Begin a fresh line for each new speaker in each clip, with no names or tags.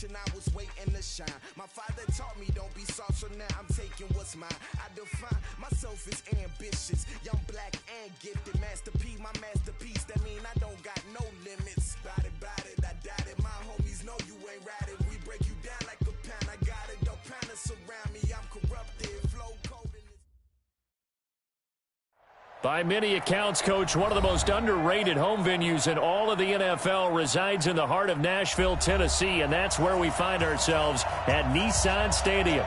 generation, I was waiting to shine. My father taught me don't be soft, so now I'm taking what's mine. I define myself as ambitious, young, black, and gifted. Master P, my masterpiece. That mean I don't got no limits. Bout it, I doubt it. My homies know you ain't ratted. We break you down like a pound. I got it, don't panic surround me. I'm corrupted, flow cold.
By many accounts, Coach, one of the most underrated home venues in all of the NFL resides in the heart of Nashville, Tennessee, and that's where we find ourselves at Nissan Stadium.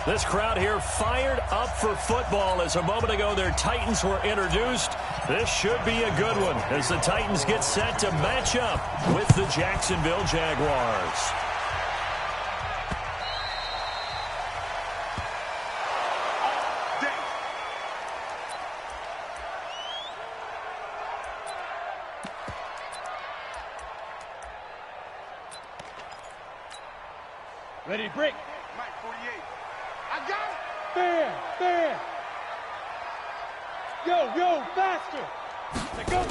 This crowd here fired up for football as a moment ago their Titans were introduced. This should be a good one as the Titans get set to match up with the Jacksonville Jaguars.
Ready to break.
Mike 48. I got it.
Fair. Yo, faster. Let go.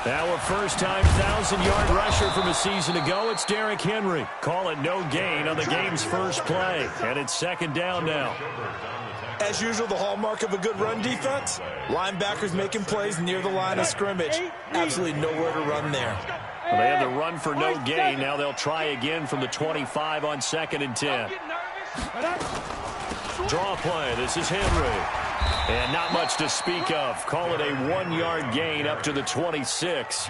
Now a first-time 1,000-yard rusher from a season ago. It's Derrick Henry. Call it no gain on the game's first play. And it's second down now.
As usual, the hallmark of a good run defense, linebackers making plays near the line of scrimmage. Absolutely nowhere to run there.
Well, they had the run for no gain. Now they'll try again from the 25 on 2nd and 10. Draw play. This is Henry. And not much to speak of. Call it a 1-yard gain up to the 26.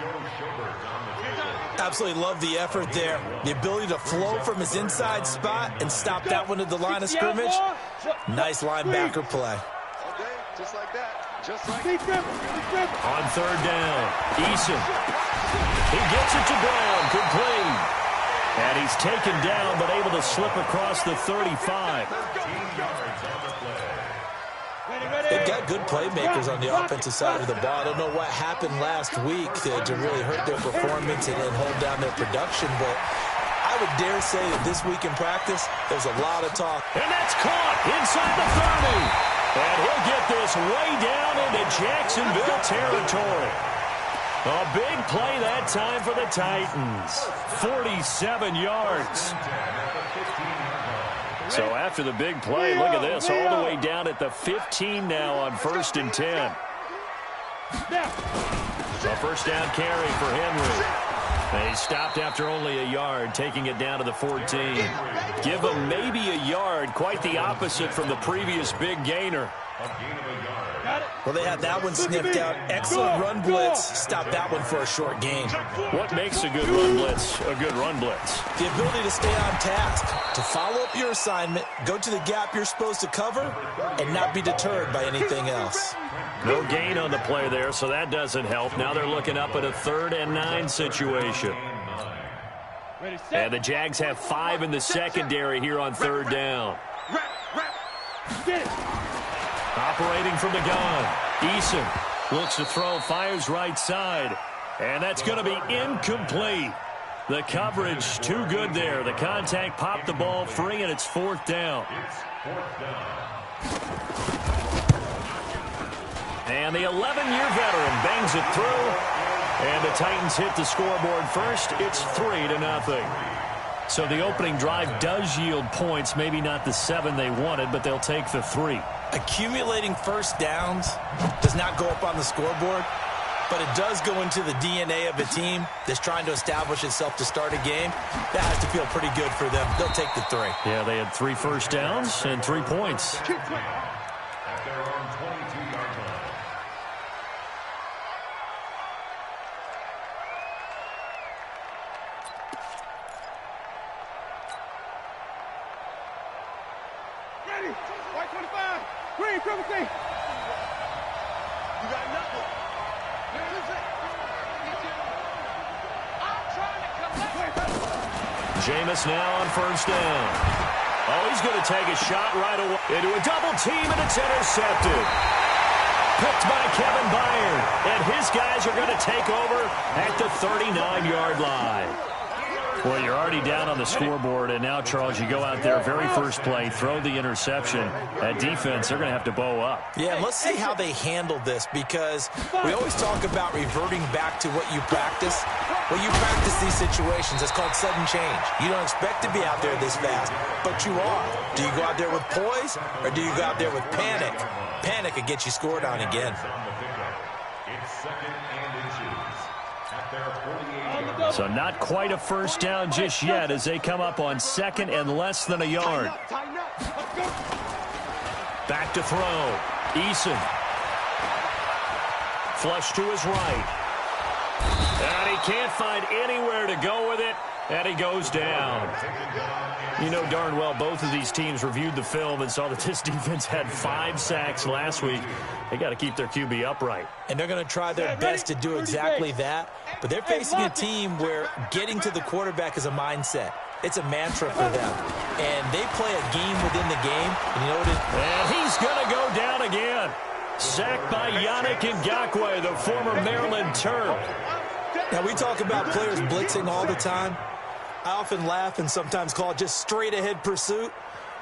Absolutely love the effort there. The ability to flow from his inside spot and stop that one at the line of scrimmage. Nice linebacker play.
Okay, just like that. Just like that.
On 3rd down, Eason. He gets it to Brown, complete. And he's taken down, but able to slip across the 35.
They've got good playmakers on the offensive side of the ball. I don't know what happened last week to really hurt their performance and hold down their production, but I would dare say that this week in practice, there's a lot of talk.
And that's caught inside the 30. And he'll get this way down into Jacksonville territory. A big play that time for the Titans. 47 yards. So after the big play, look at this, all the way down at the 15 now on 1st and 10. A first down carry for Henry. He stopped after only a yard, taking it down to the 14. Give him maybe a yard, quite the opposite from the previous big gainer.
Well, they had that one sniffed out. Excellent run blitz. Stop that one for a short gain.
What makes a good run blitz a good run blitz?
The ability to stay on task, to follow up your assignment, go to the gap you're supposed to cover, and not be deterred by anything else.
No gain on the play there, so that doesn't help. Now they're looking up at a 3rd and 9 situation. And the Jags have 5 in the secondary here on 3rd down. Operating from the gun, Eason looks to throw, fires right side, and that's going to be incomplete. The coverage too good there. The contact popped the ball free, and it's 4th down. And the 11-year veteran bangs it through, and the Titans hit the scoreboard first. It's 3-0. So the opening drive does yield points, maybe not the 7 they wanted, but they'll take the 3.
Accumulating first downs does not go up on the scoreboard, but it does go into the DNA of a team that's trying to establish itself to start a game. That has to feel pretty good for them. They'll take the 3.
Yeah, they had 3 first downs and 3 points. Jameis now on 1st down. Oh, he's going to take a shot right away into a double team, and it's intercepted. Picked by Kevin Byard, and his guys are going to take over at the 39-yard line. Well, you're already down on the scoreboard, and now, Charles, you go out there, very first play, throw the interception. At defense, they're going to have to bow up.
Yeah, let's see how they handle this, because we always talk about reverting back to what you practice. Well, you practice these situations. It's called sudden change. You don't expect to be out there this fast, but you are. Do you go out there with poise, or do you go out there with panic? Panic could get you scored on again.
So not quite a first down just yet as they come up on second and less than a yard. Back to throw. Eason. Flush to his right. And he can't find anywhere to go with it, and he goes down. You know darn well both of these teams reviewed the film and saw that this defense had 5 sacks last week. They got to keep their QB upright.
And they're going to try their best to do exactly that. But they're facing a team where getting to the quarterback is a mindset. It's a mantra for them. And they play a game within the game. And you know what
and he's going to go down again. Sacked by Yannick Ngakoue, the former Maryland Terp.
Now, we talk about players blitzing all the time. I often laugh and sometimes call it just straight-ahead pursuit.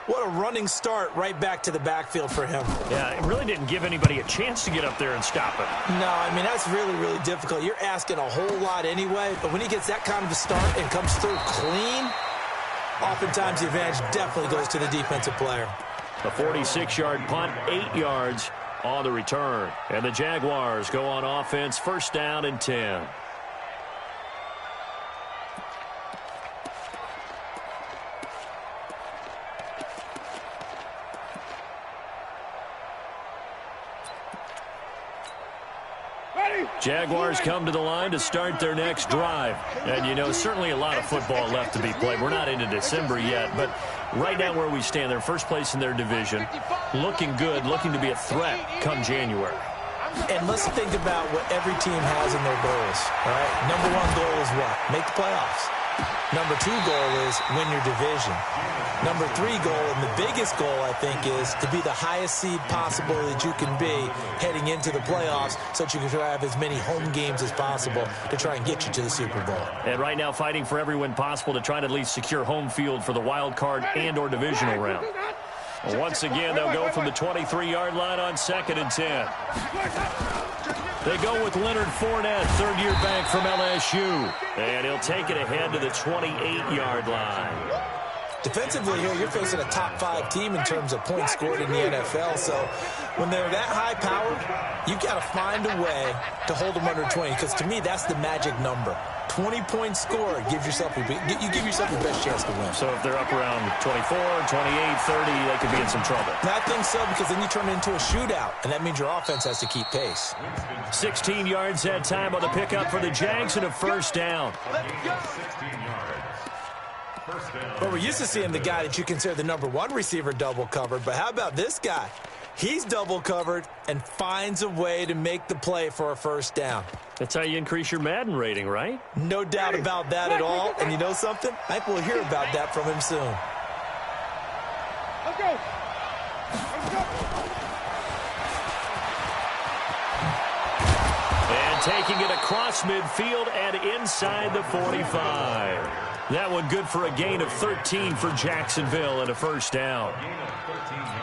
What a running start right back to the backfield for him.
Yeah, it really didn't give anybody a chance to get up there and stop it.
No, I mean, that's really, really difficult. You're asking a whole lot anyway, but when he gets that kind of a start and comes through clean, oftentimes the advantage definitely goes to the defensive player.
A 46-yard punt, 8 yards on the return. And the Jaguars go on offense, first down and 10. Jaguars come to the line to start their next drive. And, you know, certainly a lot of football left to be played. We're not into December yet, but right now where we stand, they're first place in their division, looking good, looking to be a threat come January.
And let's think about what every team has in their goals, all right? Number 1 goal is what? Make the playoffs. Number 2 goal is win your division. Number 3 goal, and the biggest goal, I think, is to be the highest seed possible that you can be heading into the playoffs so that you can have as many home games as possible to try and get you to the Super Bowl.
And right now fighting for every win possible to try and at least secure home field for the wild card and or divisional round. Once again, they'll go from the 23-yard line on second and 10. They go with Leonard Fournette, third-year back from LSU. And he'll take it ahead to the 28-yard line.
Defensively here, you're facing a top 5 team in terms of points scored in the NFL. So when they're that high-powered, you've got to find a way to hold them under 20. Because to me, that's the magic number. 20 points scored gives yourself you give yourself your best chance to win.
So if they're up around 24, 28, 30, they could be in some trouble.
And I think so, because then you turn it into a shootout, and that means your offense has to keep pace.
16 yards that time on the pickup for the Jags and a first down.
Well, we're used to seeing the guy that you consider the number 1 receiver double covered, but how about this guy? He's double covered and finds a way to make the play for a first down.
That's how you increase your Madden rating, right?
No doubt about that at all. And you know something? I think we'll hear about that from him soon.
Let's go.
And taking it across midfield and inside the 45. That one good for a gain of 13 for Jacksonville and a first down.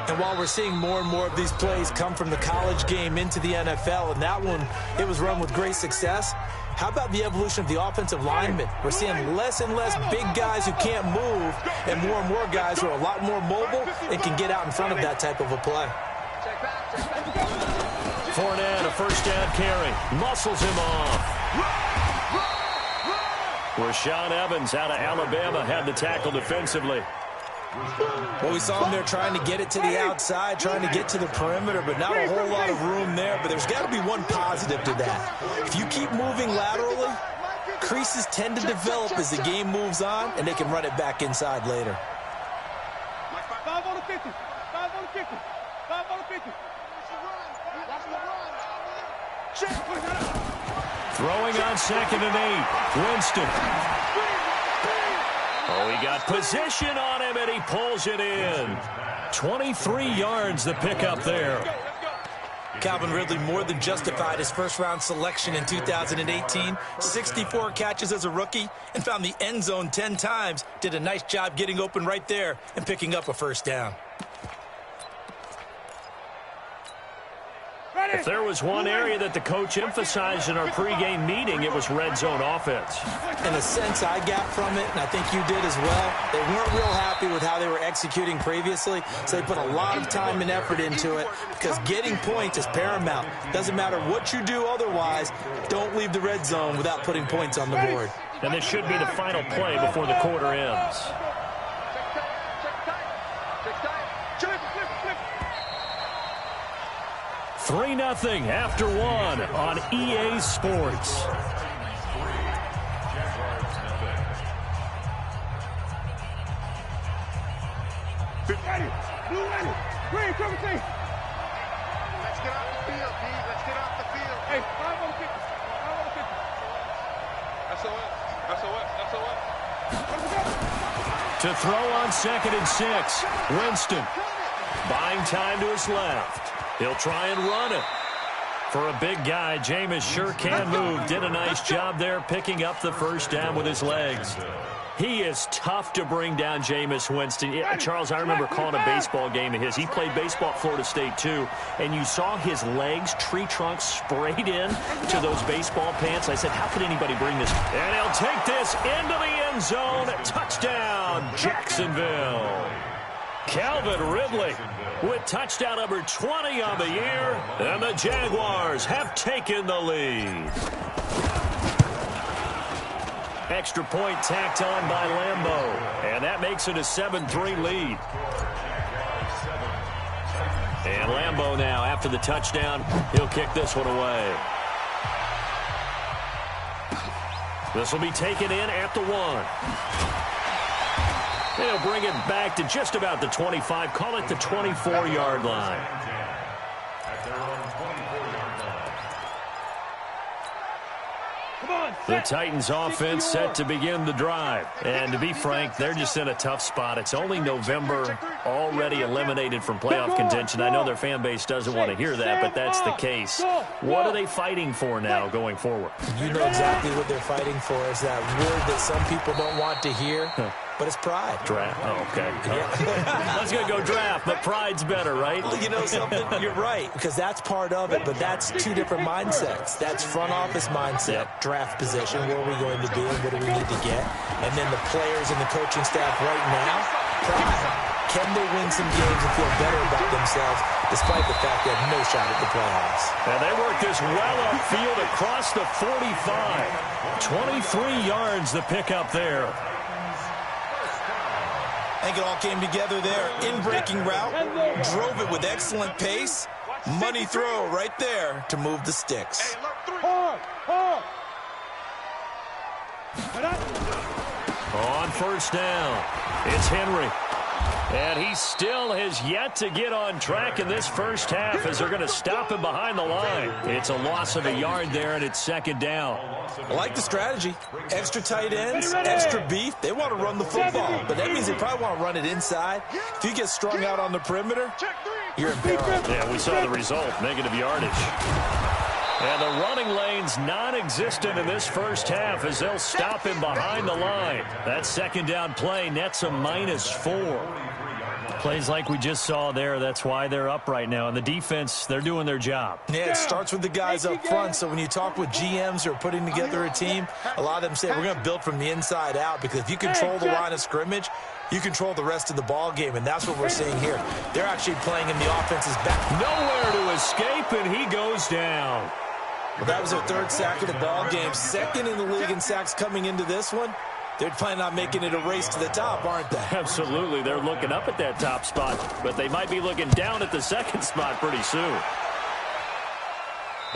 And while we're seeing more and more of these plays come from the college game into the NFL, and that one, it was run with great success, how about the evolution of the offensive linemen? We're seeing less and less big guys who can't move and more guys who are a lot more mobile and can get out in front of that type of a play.
Fournette, a first down carry, muscles him off. Rashaan Evans out of Alabama had the tackle defensively.
Well, we saw him there trying to get it to the outside, trying to get to the perimeter, but not a whole lot of room there. But there's got to be one positive to that. If you keep moving laterally, creases tend to develop as the game moves on, and they can run it back inside later.
5 on the 50. 5 on the 50. 5 on the 50.
Throwing on second and 8. Winston. Oh, he got position on him, and he pulls it in. 23 yards the pickup there.
Calvin Ridley more than justified his first-round selection in 2018. 64 catches as a rookie and found the end zone 10 times. Did a nice job getting open right there and picking up a first down.
If there was one area that the coach emphasized in our pregame meeting, it was red zone offense.
In a sense, I got from it, and I think you did as well. They weren't real happy with how they were executing previously, so they put a lot of time and effort into it because getting points is paramount. Doesn't matter what you do otherwise, don't leave the red zone without putting points on the board.
And this should be the final play before the quarter ends. 3-0 after 1 on EA Sports.
Ready, blue ready, green, cover team.
Let's get off the field, D. Let's get off the field.
Hey, 5 on 50. 5 on 50.
SOS.
To throw on 2nd and 6. Winston buying time to his left. He'll try and run it. For a big guy, Jameis sure can move. Did a nice job there picking up the first down with his legs. He is tough to bring down, Jameis Winston. Yeah, Charles, I remember calling a baseball game of his. He played baseball at Florida State, too. And you saw his legs, tree trunks sprayed in to those baseball pants. I said, how could anybody bring this? And he'll take this into the end zone. Touchdown, Jacksonville. Calvin Ridley with touchdown number 20 on the year. And the Jaguars have taken the lead. Extra point tacked on by Lambeau. And that makes it a 7-3 lead. And Lambeau now, after the touchdown, he'll kick this one away. This will be taken in at the 1. They'll bring it back to just about the 25. Call it the 24-yard line. The Titans offense set to begin the drive. And to be frank, they're just in a tough spot. It's only November, already eliminated from playoff contention. I know their fan base doesn't want to hear that, but that's the case. What are they fighting for now going forward?
You know exactly what they're fighting for. Is that word that some people don't want to hear. But it's pride.
Draft. Oh, okay. Yeah. Let's go draft, but pride's better, right?
Well, you know something? You're right, because that's part of it, but that's two different mindsets. That's front office mindset, draft position, where are we going to be and what do we need to get? And then the players and the coaching staff right now, pride. Can they win some games and feel better about themselves despite the fact they have no shot at the playoffs?
And they work this well upfield across the 45. 23 yards the pickup there.
I think it all came together there. In-breaking route, drove it with excellent pace. Money throw right there to move the sticks.
On first down, it's Henry. And he still has yet to get on track in this first half as they're going to stop him behind the line. It's a loss of a yard there, and it's 2nd down.
I like the strategy. Extra tight ends, extra beef. They want to run the football, but that means they probably want to run it inside. If you get strung out on the perimeter, you're in peril.
Yeah, we saw the result, negative yardage. And the running lane's non-existent in this first half as they'll stop him behind the line. That 2nd down play nets a -4. Plays like we just saw there, that's why they're up right now. And the defense, they're doing their job.
Yeah, it starts with the guys up front. So when you talk with GMs who are putting together a team, a lot of them say we're going to build from the inside out, because if you control the line of scrimmage, you control the rest of the ball game, and that's what we're seeing here. They're actually playing in the offense's back.
Nowhere to escape, and he goes down.
Well, that was their 3rd sack of the ball game. 2nd in the league in sacks coming into this one. They're planning on making it a race to the top, aren't they?
Absolutely. They're looking up at that top spot, but they might be looking down at the 2nd spot pretty soon.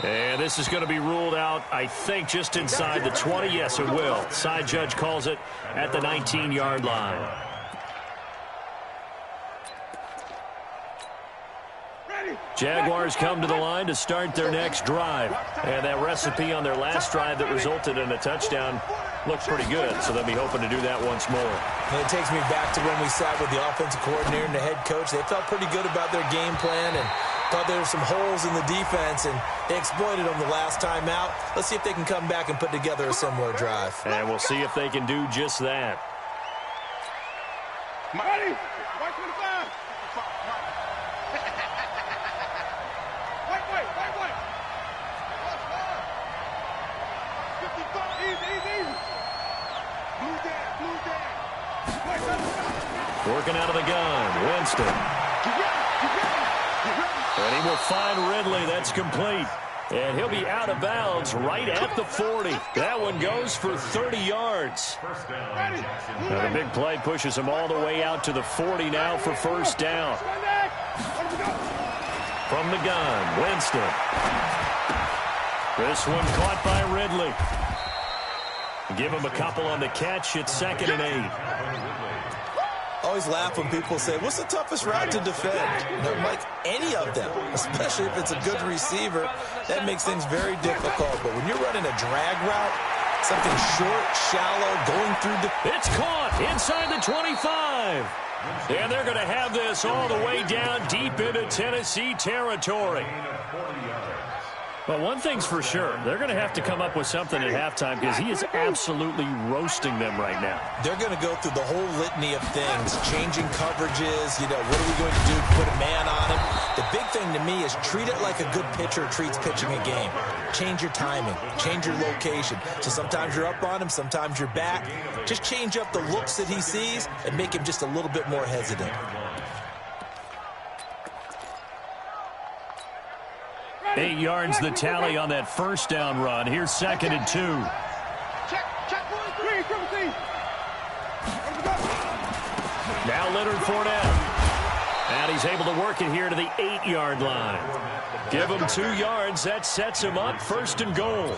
And this is going to be ruled out, I think, just inside the 20. Yes, it will. Side judge calls it at the 19-yard line. Jaguars come to the line to start their next drive. And that recipe on their last drive that resulted in a touchdown looked pretty good, so they'll be hoping to do that once more.
And it takes me back to when we sat with the offensive coordinator and the head coach. They felt pretty good about their game plan, and Thought there were some holes in the defense, and they exploited them the last time out. Let's see if they can come back and put together a similar drive.
And we'll see if they can do just that.
Ready? White 25. White. 55. Easy. Blue down.
Working out of the gun, Winston. And he will find Ridley. That's complete. And he'll be out of bounds right at the 40. That one goes for 30 yards. Now the big play pushes him all the way out to the 40 now for first down. From the gun, Winston. This one caught by Ridley. Give him a couple on the catch. It's 2nd and 8.
Always laugh when people say, what's the toughest route to defend? No, Mike, any of them, especially if it's a good receiver, that makes things very difficult. But when you're running a drag route, something short, shallow, going through the...
It's caught inside the 25. And they're going to have this all the way down deep into Tennessee territory. But one thing's for sure, they're going to have to come up with something at halftime because he is absolutely roasting them right now.
They're going to go through the whole litany of things, changing coverages, what are we going to do, put a man on him. The big thing to me is treat it like a good pitcher treats pitching a game. Change your timing, change your location. So sometimes you're up on him, sometimes you're back. Just change up the looks that he sees and make him just a little bit more hesitant.
8 yards the tally on that first down run. Here's 2nd and 2.
Check.
Now Leonard Fournette. And he's able to work it here to the 8-yard line. Give him 2 yards. That sets him up 1st and goal.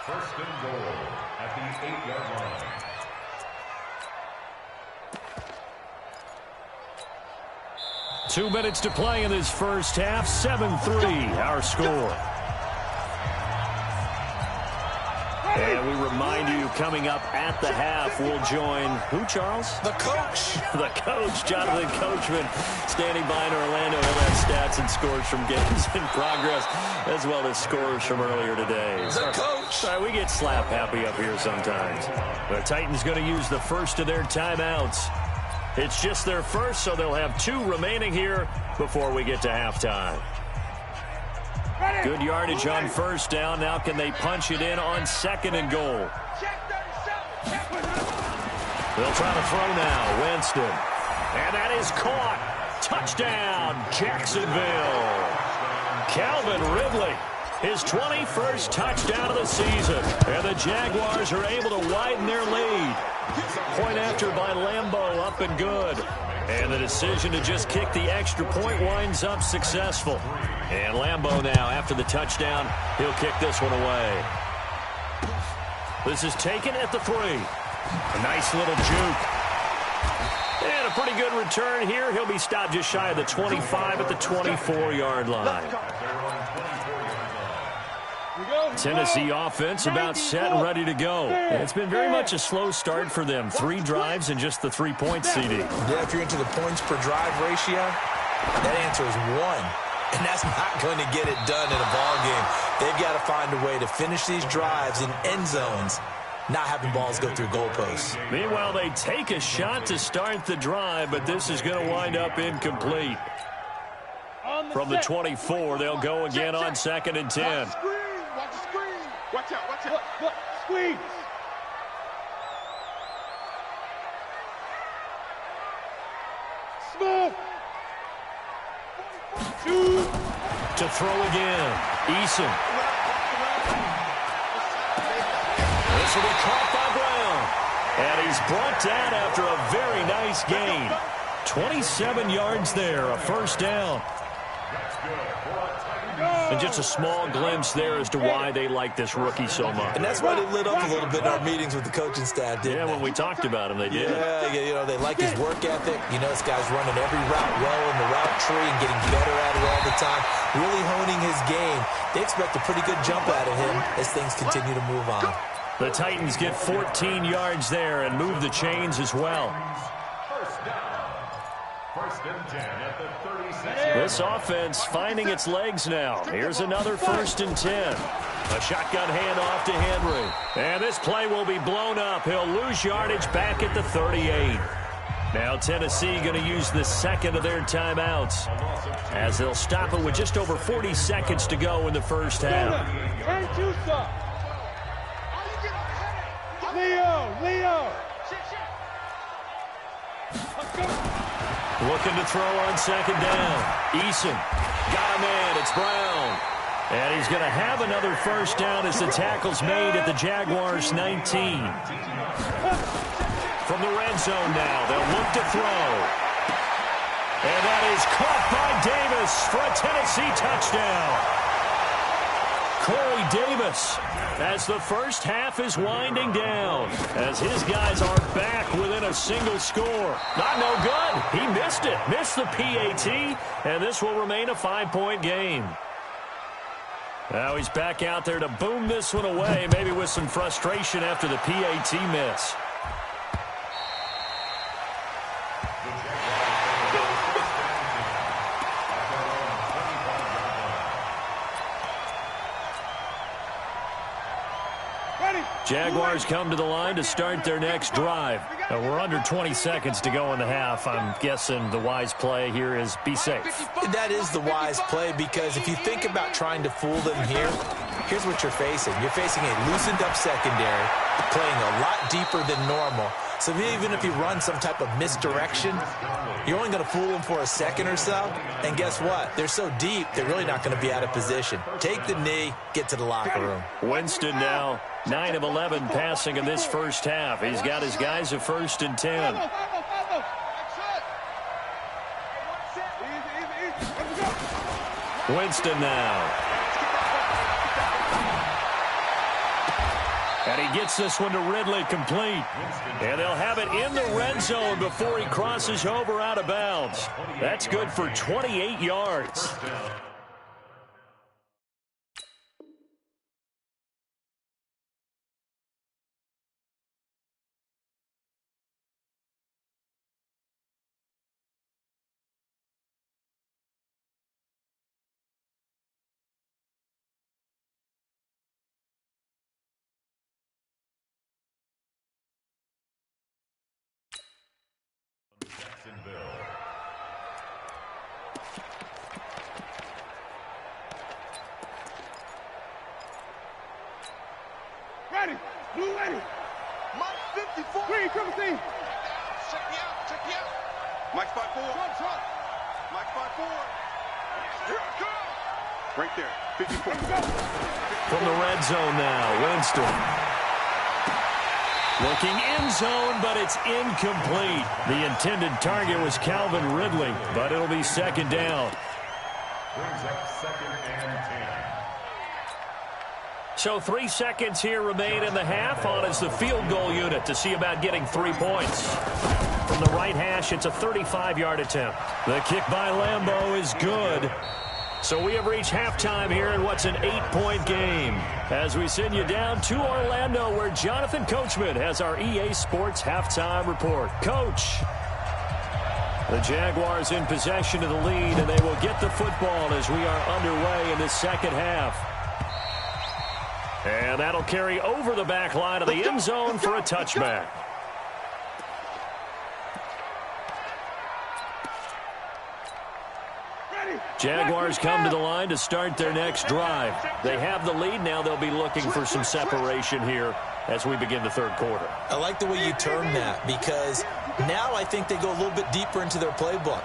1st and goal at the 8-yard line.
Two minutes to play in this first half. 7-3, our score. And we remind you, coming up at the half, we'll join who, Charles?
The coach.
The coach, Jonathan Coachman, standing by in Orlando. He'll have stats and scores from games in progress, as well as scores from earlier today.
The coach.
Sorry, we get slap happy up here sometimes. The Titans going to use the first of their timeouts. It's just their first, so they'll have 2 remaining here before we get to halftime. Good yardage on first down. Now can they punch it in on 2nd and goal? They'll try to throw now. Winston. And that is caught. Touchdown, Jacksonville. Calvin Ridley. His 21st touchdown of the season. And the Jaguars are able to widen their lead. Point after by Lambeau, up and good. And the decision to just kick the extra point winds up successful. And Lambeau now, after the touchdown, he'll kick this one away. This is taken at the 3. A nice little juke. And a pretty good return here. He'll be stopped just shy of the 25 at the 24-yard line. Tennessee offense about set and ready to go. And it's been very much a slow start for them. 3 drives and just the 3-point CD.
Yeah, if you're into the points per drive ratio, that answer is 1. And that's not going to get it done in a ball game. They've got to find a way to finish these drives in end zones, not having balls go through goalposts.
Meanwhile, they take a shot to start the drive, but this is going to wind up incomplete. From the 24, they'll go again on 2nd and 10.
Watch the screen. Watch out. Look, squeeze. Smith.
To throw again. Eason. This will be caught by Brown. And he's brought down after a very nice gain. 27 yards there, a first down. And just a small glimpse there as to why they like this rookie so much.
And that's why they lit up a little bit in our meetings with the coaching staff, didn't they?
When we talked about him, they did.
Yeah, they like his work ethic. This guy's running every route well in the route tree and getting better at it all the time, really honing his game. They expect a pretty good jump out of him as things continue to move on.
The Titans get 14 yards there and move the chains as well.
First and 10 at the 36.
This offense finding its legs now. Here's another 1st and 10. A shotgun handoff to Henry. And this play will be blown up. He'll lose yardage back at the 38. Now Tennessee going to use the second of their timeouts as they'll stop it with just over 40 seconds to go in the first half.
Leo.
Looking to throw on second down. Eason got a man. It's Brown. And he's going to have another first down as the tackle's made at the Jaguars' 19. From the red zone now, they'll look to throw. And that is caught by Davis for a Tennessee touchdown. Corey Davis, as the first half is winding down, as his guys are back within a single score. Not no good. He missed it. Missed the PAT, and this will remain a 5-point game. Now he's back out there to boom this one away, maybe with some frustration after the PAT miss. Jaguars come to the line to start their next drive. We're under 20 seconds to go in the half. I'm guessing the wise play here is be safe.
That is the wise play, because if you think about trying to fool them here, here's what you're facing. You're facing a loosened up secondary, playing a lot deeper than normal. So even if you run some type of misdirection, you're only going to fool them for a second or so. And guess what? They're so deep, they're really not going to be out of position. Take the knee, get to the locker room.
Winston now 9 of 11 passing in this first half. He's got his guys at 1st and 10. Winston now. And he gets this one to Ridley complete. And they'll have it in the red zone before he crosses over out of bounds. That's good for 28 yards.
Ready. Blue ready.
Mike 54.
Green, come see.
Check me out. Mike 54. Trump. Mike 54. Here I come. Right there. 54.
From the red zone now, Winston. Looking end zone, but it's incomplete. The intended target was Calvin Ridley, but it'll be second down.
Brings up 2nd and 10.
So 3 seconds here remain in the half. On is the field goal unit to see about getting 3 points. From the right hash, it's a 35-yard attempt. The kick by Lambeau is good. So we have reached halftime here in what's an 8-point game. As we send you down to Orlando, where Jonathan Coachman has our EA Sports halftime report. Coach. The Jaguars in possession of the lead, and they will get the football as we are underway in the second half. And that'll carry over the back line of the end zone for a touchback. Jaguars come to the line to start their next drive. They have the lead. Now they'll be looking for some separation here as we begin the third quarter.
I like the way you term that, because now I think they go a little bit deeper into their playbook.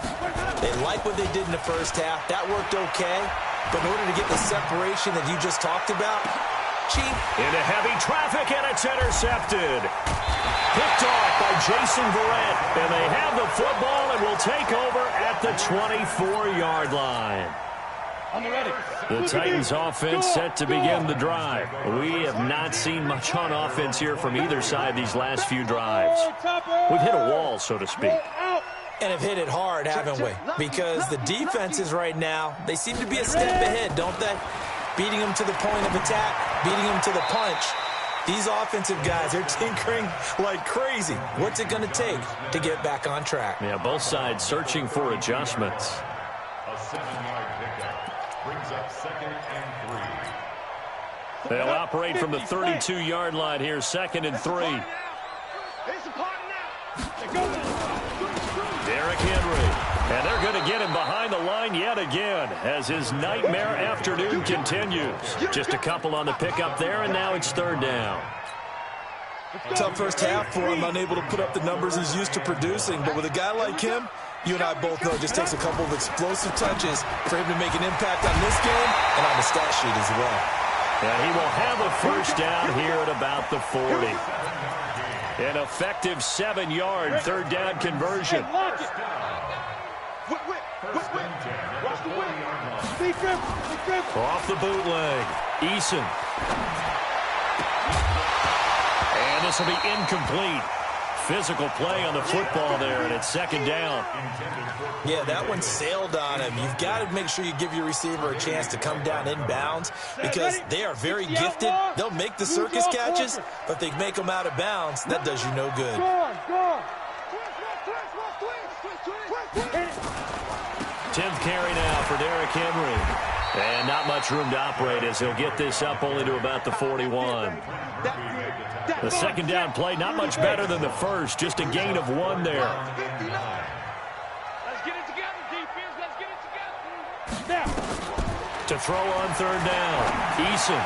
They like what they did in the first half. That worked okay. But in order to get the separation that you just talked about, Chief.
Into heavy traffic, and it's intercepted. Picked off by Jason Verrett. And they have the football and will take over at the 24-yard line. The Titans offense set to begin the drive. We have not seen much on offense here from either side these last few drives. We've hit a wall, so to speak.
And have hit it hard, haven't we? Because the defenses right now, they seem to be a step ahead, don't they? Beating them to the point of attack, beating them to the punch. These offensive guys, they're tinkering like crazy. What's it going to take to get back on track?
Yeah, both sides searching for adjustments.
A 7-yard pickup brings up 2nd and 3.
They'll operate from the 32-yard line here, 2nd and 3. Derrick Henry. And they're going to get him behind the line yet again as his nightmare afternoon continues. Just a couple on the pickup there, and now it's 3rd down.
Tough first half for him, unable to put up the numbers he's used to producing. But with a guy like him, you and I both know it just takes a couple of explosive touches for him to make an impact on this game and on the stat sheet as well.
And he will have a first down here at about the 40. An effective 7-yard 3rd down conversion. Off the bootleg. Eason. And this will be incomplete. Physical play on the football there, and it's 2nd down.
Yeah, that one sailed on him. You've got to make sure you give your receiver a chance to come down inbounds because they are very gifted. They'll make the circus catches, but if they make them out of bounds, that does you no good.
10th carry now for Derrick Henry. And not much room to operate as he'll get this up only to about the 41. The 2nd down play, not much better than the first, just a gain of 1 there.
Let's get it together, defense. Let's get it together. Now.
To throw on 3rd down, Eason.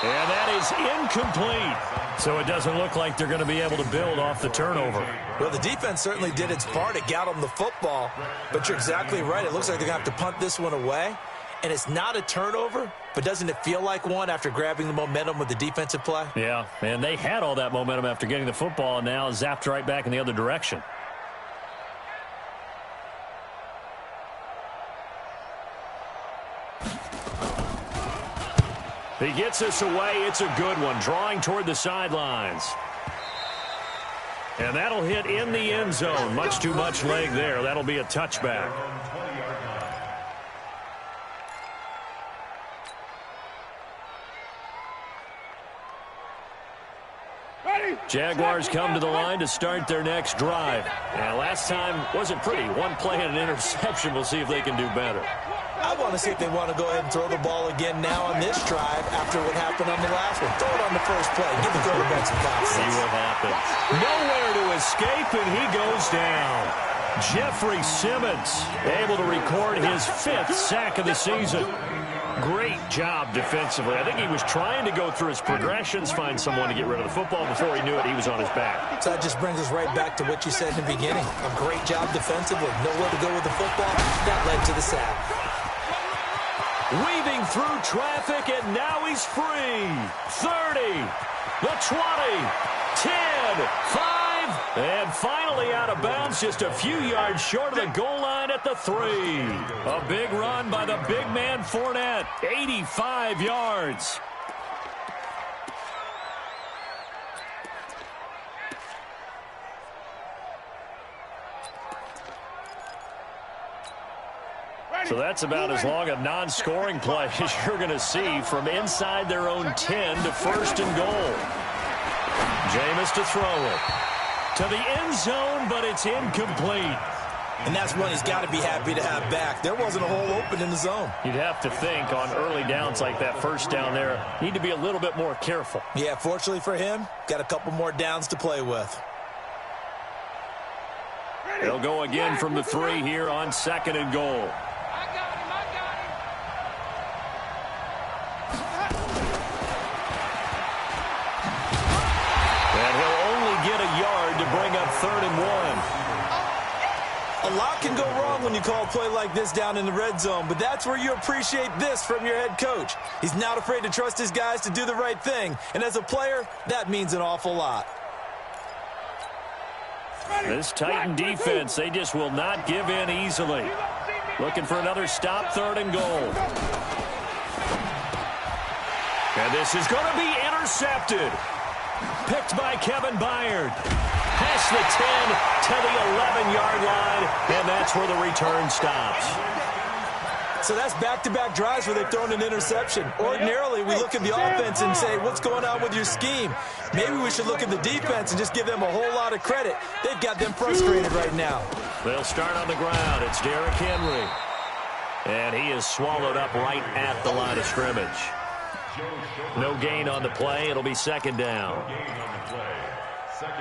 And that is incomplete. So it doesn't look like they're going to be able to build off the turnover.
Well, the defense certainly did its part. It got them the football. But you're exactly right. It looks like they're going to have to punt this one away. And it's not a turnover, but doesn't it feel like one after grabbing the momentum with the defensive play?
Yeah, and they had all that momentum after getting the football and now zapped right back in the other direction. He gets this away. It's a good one, drawing toward the sidelines. And that'll hit in the end zone. Much too much leg there. That'll be a touchback. Jaguars come to the line to start their next drive. And last time wasn't pretty. One play and an interception. We'll see if they can do better.
I want to see if they want to go ahead and throw the ball again now on this drive after what happened on the last one. Throw it on the first play. Give the quarterback some confidence.
See what happens. Nowhere to escape, and he goes down. Jeffrey Simmons able to record his 5th sack of the season. Great job defensively. I think he was trying to go through his progressions, find someone to get rid of the football. Before he knew it, he was on his back.
So that just brings us right back to what you said in the beginning. A great job defensively. Nowhere to go with the football. That led to the sack.
Weaving through traffic, and now he's free. 30, the 20, 10, 5, and finally out of bounds, just a few yards short of the goal line at the 3. A big run by the big man Fournette, 85 yards. So that's about as long a non-scoring play as you're going to see from inside their own 10 to 1st and goal. Jameis to throw it. To the end zone, but it's incomplete.
And that's one he's got to be happy to have back. There wasn't a hole open in the zone.
You'd have to think on early downs like that first down there, need to be a little bit more careful.
Yeah, fortunately for him, got a couple more downs to play with.
They'll go again from the 3 here on 2nd and goal. Bring up 3rd and
1. A lot can go wrong when you call a play like this down in the red zone, but that's where you appreciate this from your head coach. He's not afraid to trust his guys to do the right thing, and as a player, that means an awful lot.
This Titan defense, they just will not give in easily. Looking for another stop, 3rd and goal. And this is going to be intercepted. Picked by Kevin Byard. Past the 10 to the 11-yard line, and that's where the return stops.
So that's back-to-back drives where they've thrown an interception. Ordinarily, we look at the offense and say, what's going on with your scheme? Maybe we should look at the defense and just give them a whole lot of credit. They've got them frustrated right now.
They'll start on the ground. It's Derrick Henry. And he is swallowed up right at the line of scrimmage. No gain on the play. It'll be second down.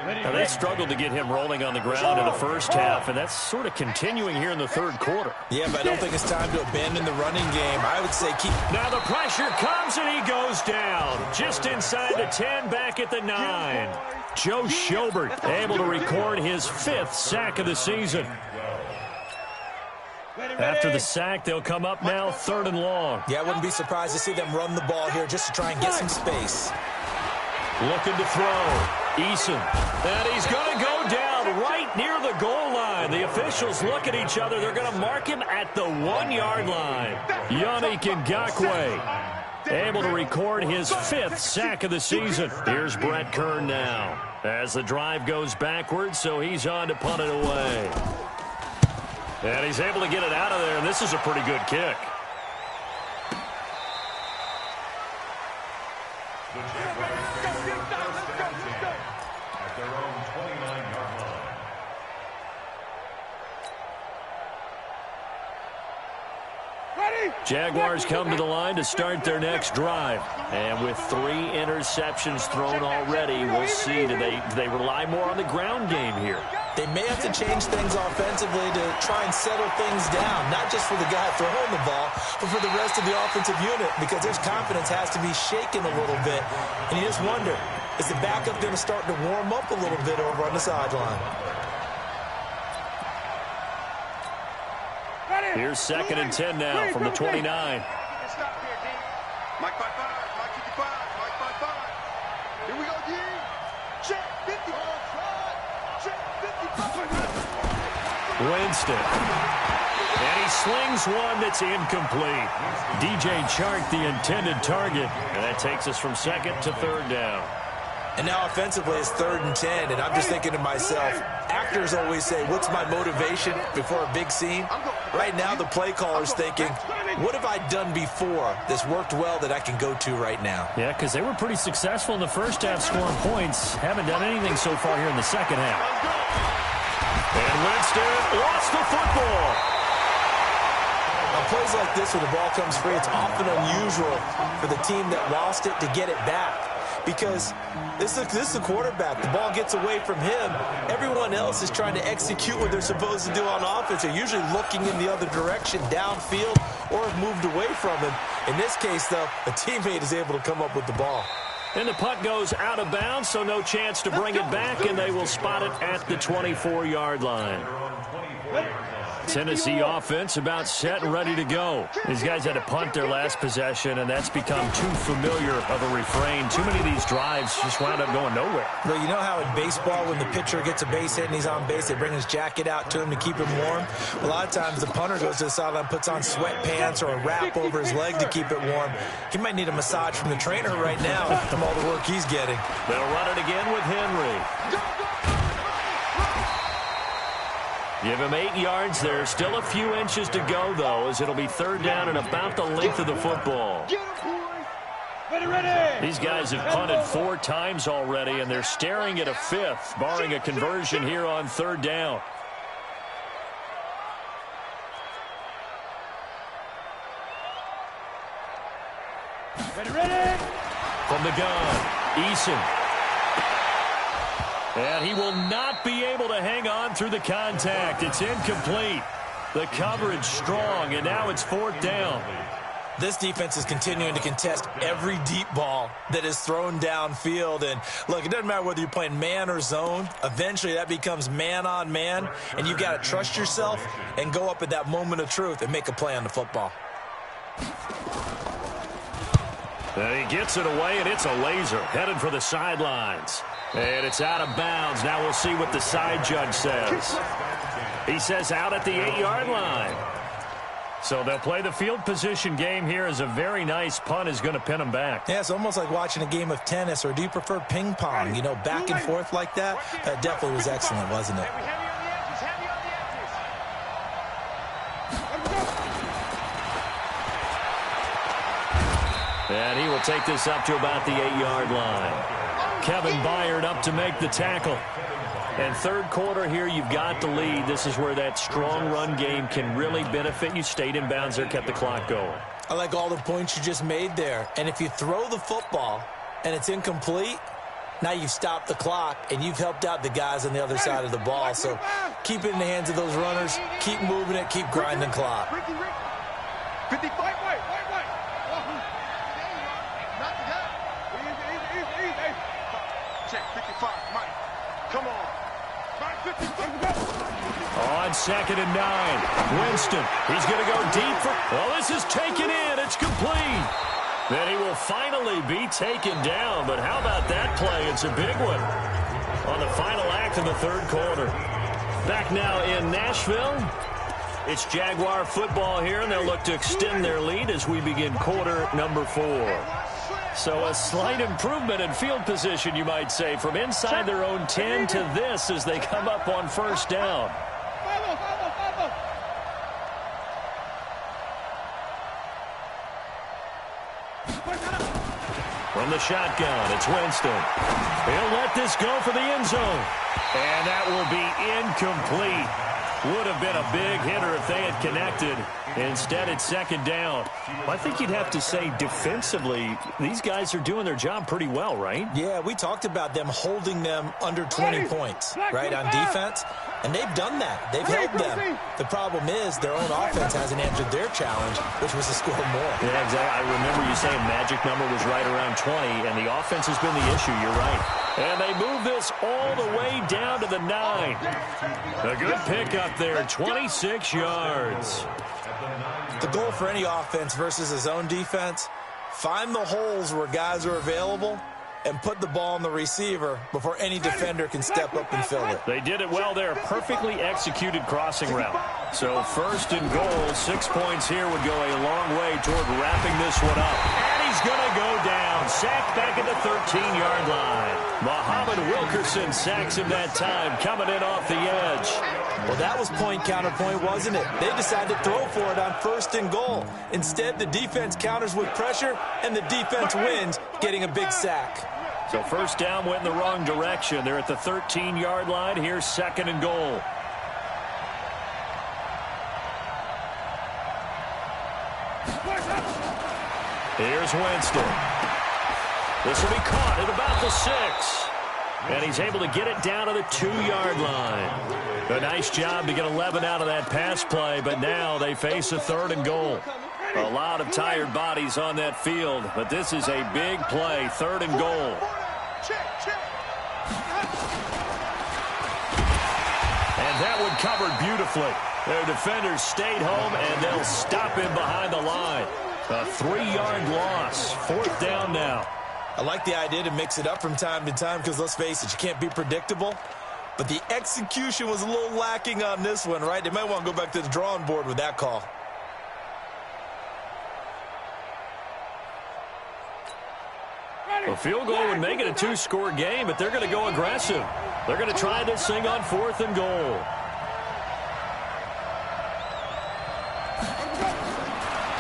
Now, they struggled to get him rolling on the ground in the first half, and that's sort of continuing here in the third quarter.
Yeah, but I don't think it's time to abandon the running game. I would say keep...
Now the pressure comes, and he goes down. Just inside the 10, back at the 9. Joe Schobert able to record his 5th sack of the season. After the sack, they'll come up now 3rd and long.
Yeah, I wouldn't be surprised to see them run the ball here just to try and get some space.
Looking to throw. Eason. And he's going to go down right near the goal line. The officials look at each other. They're going to mark him at the 1-yard line. Yannick Ngakoue able to record his 5th sack of the season. Here's Brett Kern now as the drive goes backwards, so he's on to punt it away. And he's able to get it out of there, and this is a pretty good kick.
At their own 29-yard line.
Jaguars come to the line to start their next drive. And with 3 interceptions thrown already, we'll see. Do they rely more on the ground game here?
They may have to change things offensively to try and settle things down, not just for the guy throwing the ball, but for the rest of the offensive unit, because their confidence has to be shaken a little bit. And you just wonder, is the backup going to start to warm up a little bit over on the sideline?
Here's 2nd and 10 now from the 29.
Mike 5-5, Mike 55, Mike 5-5. Here we go, D. Check 50. Check 50.
Winston. And he slings one that's incomplete. DJ Chark, the intended target. And that takes us from 2nd to 3rd down.
And now offensively it's 3rd and 10, and I'm just thinking to myself, actors always say, what's my motivation before a big scene? Right now the play caller's thinking, what have I done before that's worked well that I can go to right now?
Yeah, because they were pretty successful in the first half scoring points. Haven't done anything so far here in the second half. And Winston lost the football.
On plays like this where the ball comes free, it's often unusual for the team that lost it to get it back. Because this is the quarterback. The ball gets away from him. Everyone else is trying to execute what they're supposed to do on offense. They're usually looking in the other direction, downfield, or have moved away from him. In this case, though, a teammate is able to come up with the ball.
And the punt goes out of bounds, so no chance to bring it back, and they will spot it at the 24-yard line. Tennessee offense about set and ready to go. These guys had to punt their last possession, and that's become too familiar of a refrain. Too many of these drives just wound up going nowhere.
Well, you know how in baseball when the pitcher gets a base hit and he's on base, they bring his jacket out to him to keep him warm? A lot of times the punter goes to the sideline, puts on sweatpants or a wrap over his leg to keep it warm. He might need a massage from the trainer right now from all the work he's getting.
They'll run it again with Henry. Give him 8 yards. There's still a few inches to go, though, as it'll be 3rd down and about the length of the football. These guys have punted 4 times already, and they're staring at a 5th, barring a conversion here on 3rd down. From the gun, Eason. And he will not be able to hang on through the contact. It's incomplete. The coverage strong, and now it's 4th down.
This defense is continuing to contest every deep ball that is thrown downfield. And, look, it doesn't matter whether you're playing man or zone. Eventually, that becomes man on man, and you've got to trust yourself and go up at that moment of truth and make a play on the football.
And he gets it away, and it's a laser headed for the sidelines. And it's out of bounds. Now we'll see what the side judge says. He says out at the 8-yard line. So they'll play the field position game here as a very nice punt is going to pin them back.
Yeah, it's almost like watching a game of tennis, or do you prefer ping pong? You know, back and forth like that? That definitely was excellent, wasn't it?
And he will take this up to about the 8-yard line. Kevin Byard up to make the tackle. And third quarter here, you've got the lead. This is where that strong run game can really benefit you. Stayed in bounds there, kept the clock going.
I like all the points you just made there. And if you throw the football and it's incomplete, now you've stopped the clock and you've helped out the guys on the other side of the ball. So keep it in the hands of those runners. Keep moving it. Keep grinding clock.
55.
Check 55, Mike. Come on.
On 2nd and 9. Winston. He's going to go deep for... Well, this is taken in. It's complete. Then he will finally be taken down. But how about that play? It's a big one on the final act of the third quarter. Back now in Nashville. It's Jaguar football here, and they'll look to extend their lead as we begin quarter number 4. So a slight improvement in field position, you might say, from inside their own 10 to this as they come up on first down. From the shotgun, it's Winston. He'll let this go for the end zone. And that will be incomplete. Would have been a big hitter if they had connected. Instead, it's second down. I think you'd have to say defensively, these guys are doing their job pretty well, right?
Yeah, we talked about them holding them under 20 points, right, on defense. And they've done that. They've held them. The problem is their own offense hasn't answered their challenge, which was to score more.
Yeah, exactly. I remember you saying magic number was right around 20, and the offense has been the issue. You're right. And they move this all the way down to the 9. A good pickup there, 26 yards.
The goal for any offense versus his own defense, find the holes where guys are available and put the ball on the receiver before any defender can step up and fill it.
They did it well there. Perfectly executed crossing route. So first and goal, 6 points here would go a long way toward wrapping this one up. And he's going to go down. Sacked back at the 13-yard line. Muhammad Wilkerson sacks him that time, coming in off the edge.
Well, that was point counterpoint, wasn't it? They decided to throw for it on first and goal. Instead, the defense counters with pressure, and the defense wins, getting a big sack.
So first down went in the wrong direction. They're at the 13-yard line. Here's second and goal. Here's Winston. This will be caught at about the 6. And he's able to get it down to the 2-yard line. A nice job to get 11 out of that pass play, but now they face a third and goal. A lot of tired bodies on that field, but this is a big play, third and goal. And that one covered beautifully. Their defenders stayed home, and they'll stop him behind the line. A 3-yard loss, fourth down now.
I like the idea to mix it up from time to time because, let's face it, you can't be predictable. But the execution was a little lacking on this one, right? They might want to go back to the drawing board with that call.
A field goal would make it a 2-score game, but they're going to go aggressive. They're going to try this thing on fourth and goal.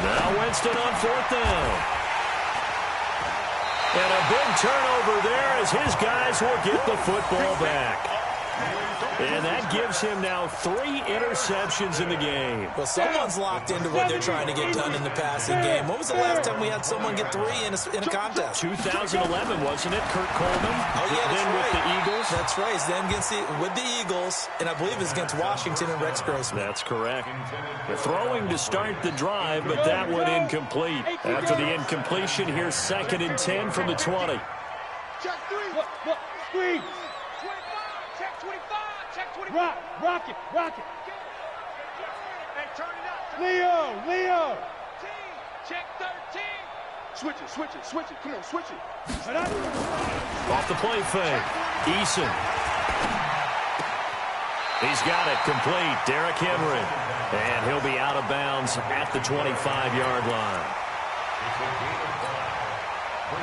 Now Winston on fourth down. And a big turnover there as his guys will get the football back. And that gives him now 3 interceptions in the game.
Well, someone's locked into what they're trying to get done in the passing game. When was the last time we had someone get 3 in a contest?
2011, wasn't it? Kurt Coleman.
Oh, yeah, that's
then
right.
With the Eagles.
That's right. It's then with the Eagles, and I believe it's against Washington and Rex Grossman.
That's correct. The throwing to start the drive, but that one incomplete. After the incompletion, here's second and 10 from the 20.
Check 3. Look, squeeze. 25. Check 25. Check 25. Rock it. Hey, turn it up. Leo. Check 13. Switch it. Come on, switch it.
Off the play fake. Eason. He's got it complete. Derrick Henry. And he'll be out of bounds at the 25-yard line.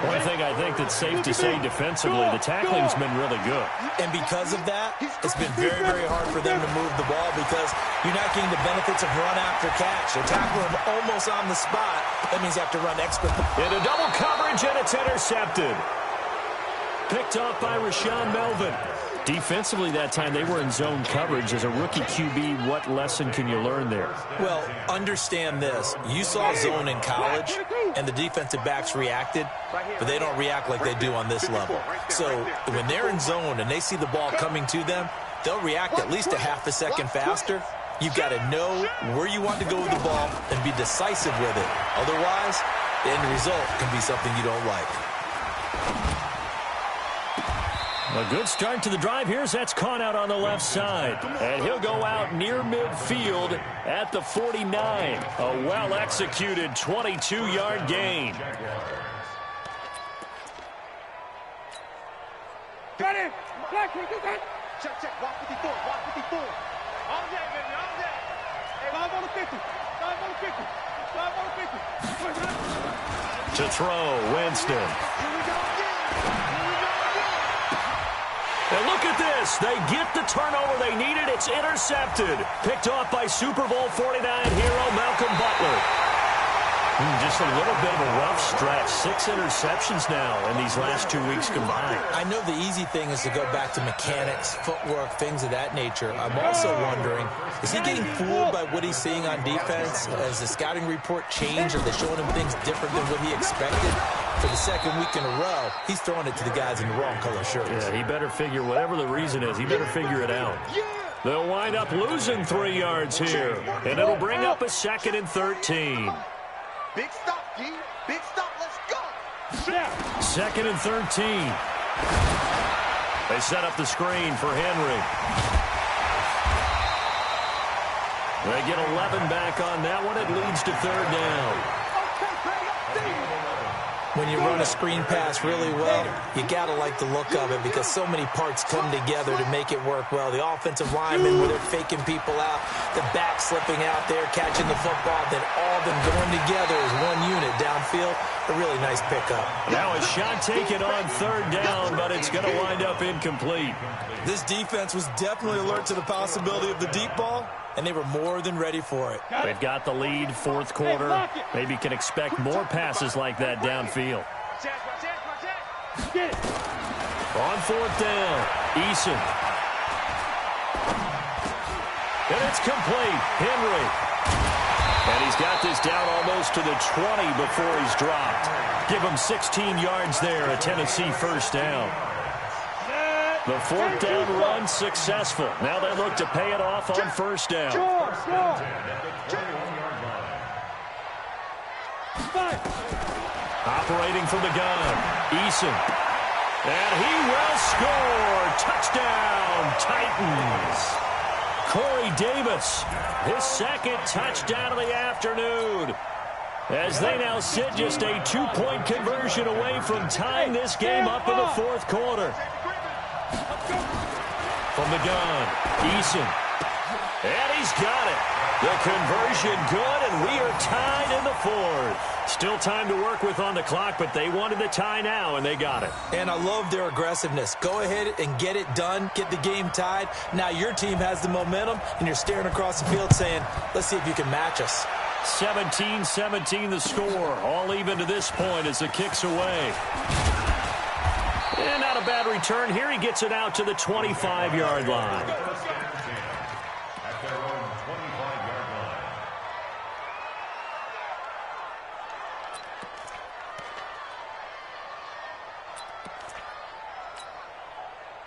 One thing I think that's safe to say defensively, the tackling's been really good.
And because of that, it's been very, very hard for them to move the ball because you're not getting the benefits of run after catch. They're tackling them almost on the spot. That means you have to run extra.
Into double coverage, and it's intercepted. Picked off by Rashaan Melvin. Defensively that time, they were in zone coverage. As a rookie QB, what lesson can you learn there?
Well, understand this. You saw zone in college, and the defensive backs reacted, but they don't react like they do on this level. So when they're in zone and they see the ball coming to them, they'll react at least a half a second faster. You've got to know where you want to go with the ball and be decisive with it. Otherwise, the end result can be something you don't like.
A good start to the drive. Here's that's caught out on the left side. And he'll go out near midfield at the 49. A well-executed 22-yard gain.
Got it. Check, check. Walk 54. Walk 54. All day, baby. All day. Hey, 5 on the 50. 5 on the 50. 5 on the 50.
To throw, Winston.
Here we go again.
And look at this. They get the turnover they needed. It's intercepted. Picked off by Super Bowl 49 hero Malcolm Butler. Just a little bit of a rough stretch. 6 interceptions now in these last 2 weeks combined.
I know the easy thing is to go back to mechanics, footwork, things of that nature. I'm also wondering, is he getting fooled by what he's seeing on defense? Has the scouting report changed? Are they showing him things different than what he expected? For the second week in a row, he's throwing it to the guys in the wrong color shirts.
Yeah, he better figure, whatever the reason is, he better figure it out. They'll wind up losing 3 yards here, and it'll bring up a 2nd and 13.
Big stop, G. Big stop. Let's go.
2nd and 13. They set up the screen for Henry. They get 11 back on that one. It leads to 3rd down.
When you run a screen pass really well, you got to like the look of it because so many parts come together to make it work well. The offensive linemen, where they're faking people out, the back slipping out there, catching the football, then all of them going together as one unit downfield. A really nice pickup.
Now a shot taken on 3rd down, but it's going to wind up incomplete.
This defense was definitely alert to the possibility of the deep ball, and they were more than ready for it.
They've got the lead, 4th quarter. Maybe can expect more passes like that downfield.
Get it.
On 4th down, Eason. And it's complete. Henry. And he's got this down almost to the 20 before he's dropped. Give him 16 yards there, a Tennessee 1st down. The 4th down run successful. Now they look to pay it off on 1st down. Operating from the gun, Eason. And he will score. Touchdown, Titans. Corey Davis, his 2nd touchdown of the afternoon. As they now sit just a 2-point conversion away from tying this game up in the 4th quarter. From the gun, Eason. And he's got it. The conversion good, and we are tied in the 4th. Still time to work with on the clock, but they wanted the tie now, and they got it.
And I love their aggressiveness. Go ahead and get it done. Get the game tied. Now your team has the momentum, and you're staring across the field saying, let's see if you can match us.
17-17 the score. All even to this point as the kick's away. And not a bad return. Here he gets it out to the 25-yard line.
At their own 25-yard line.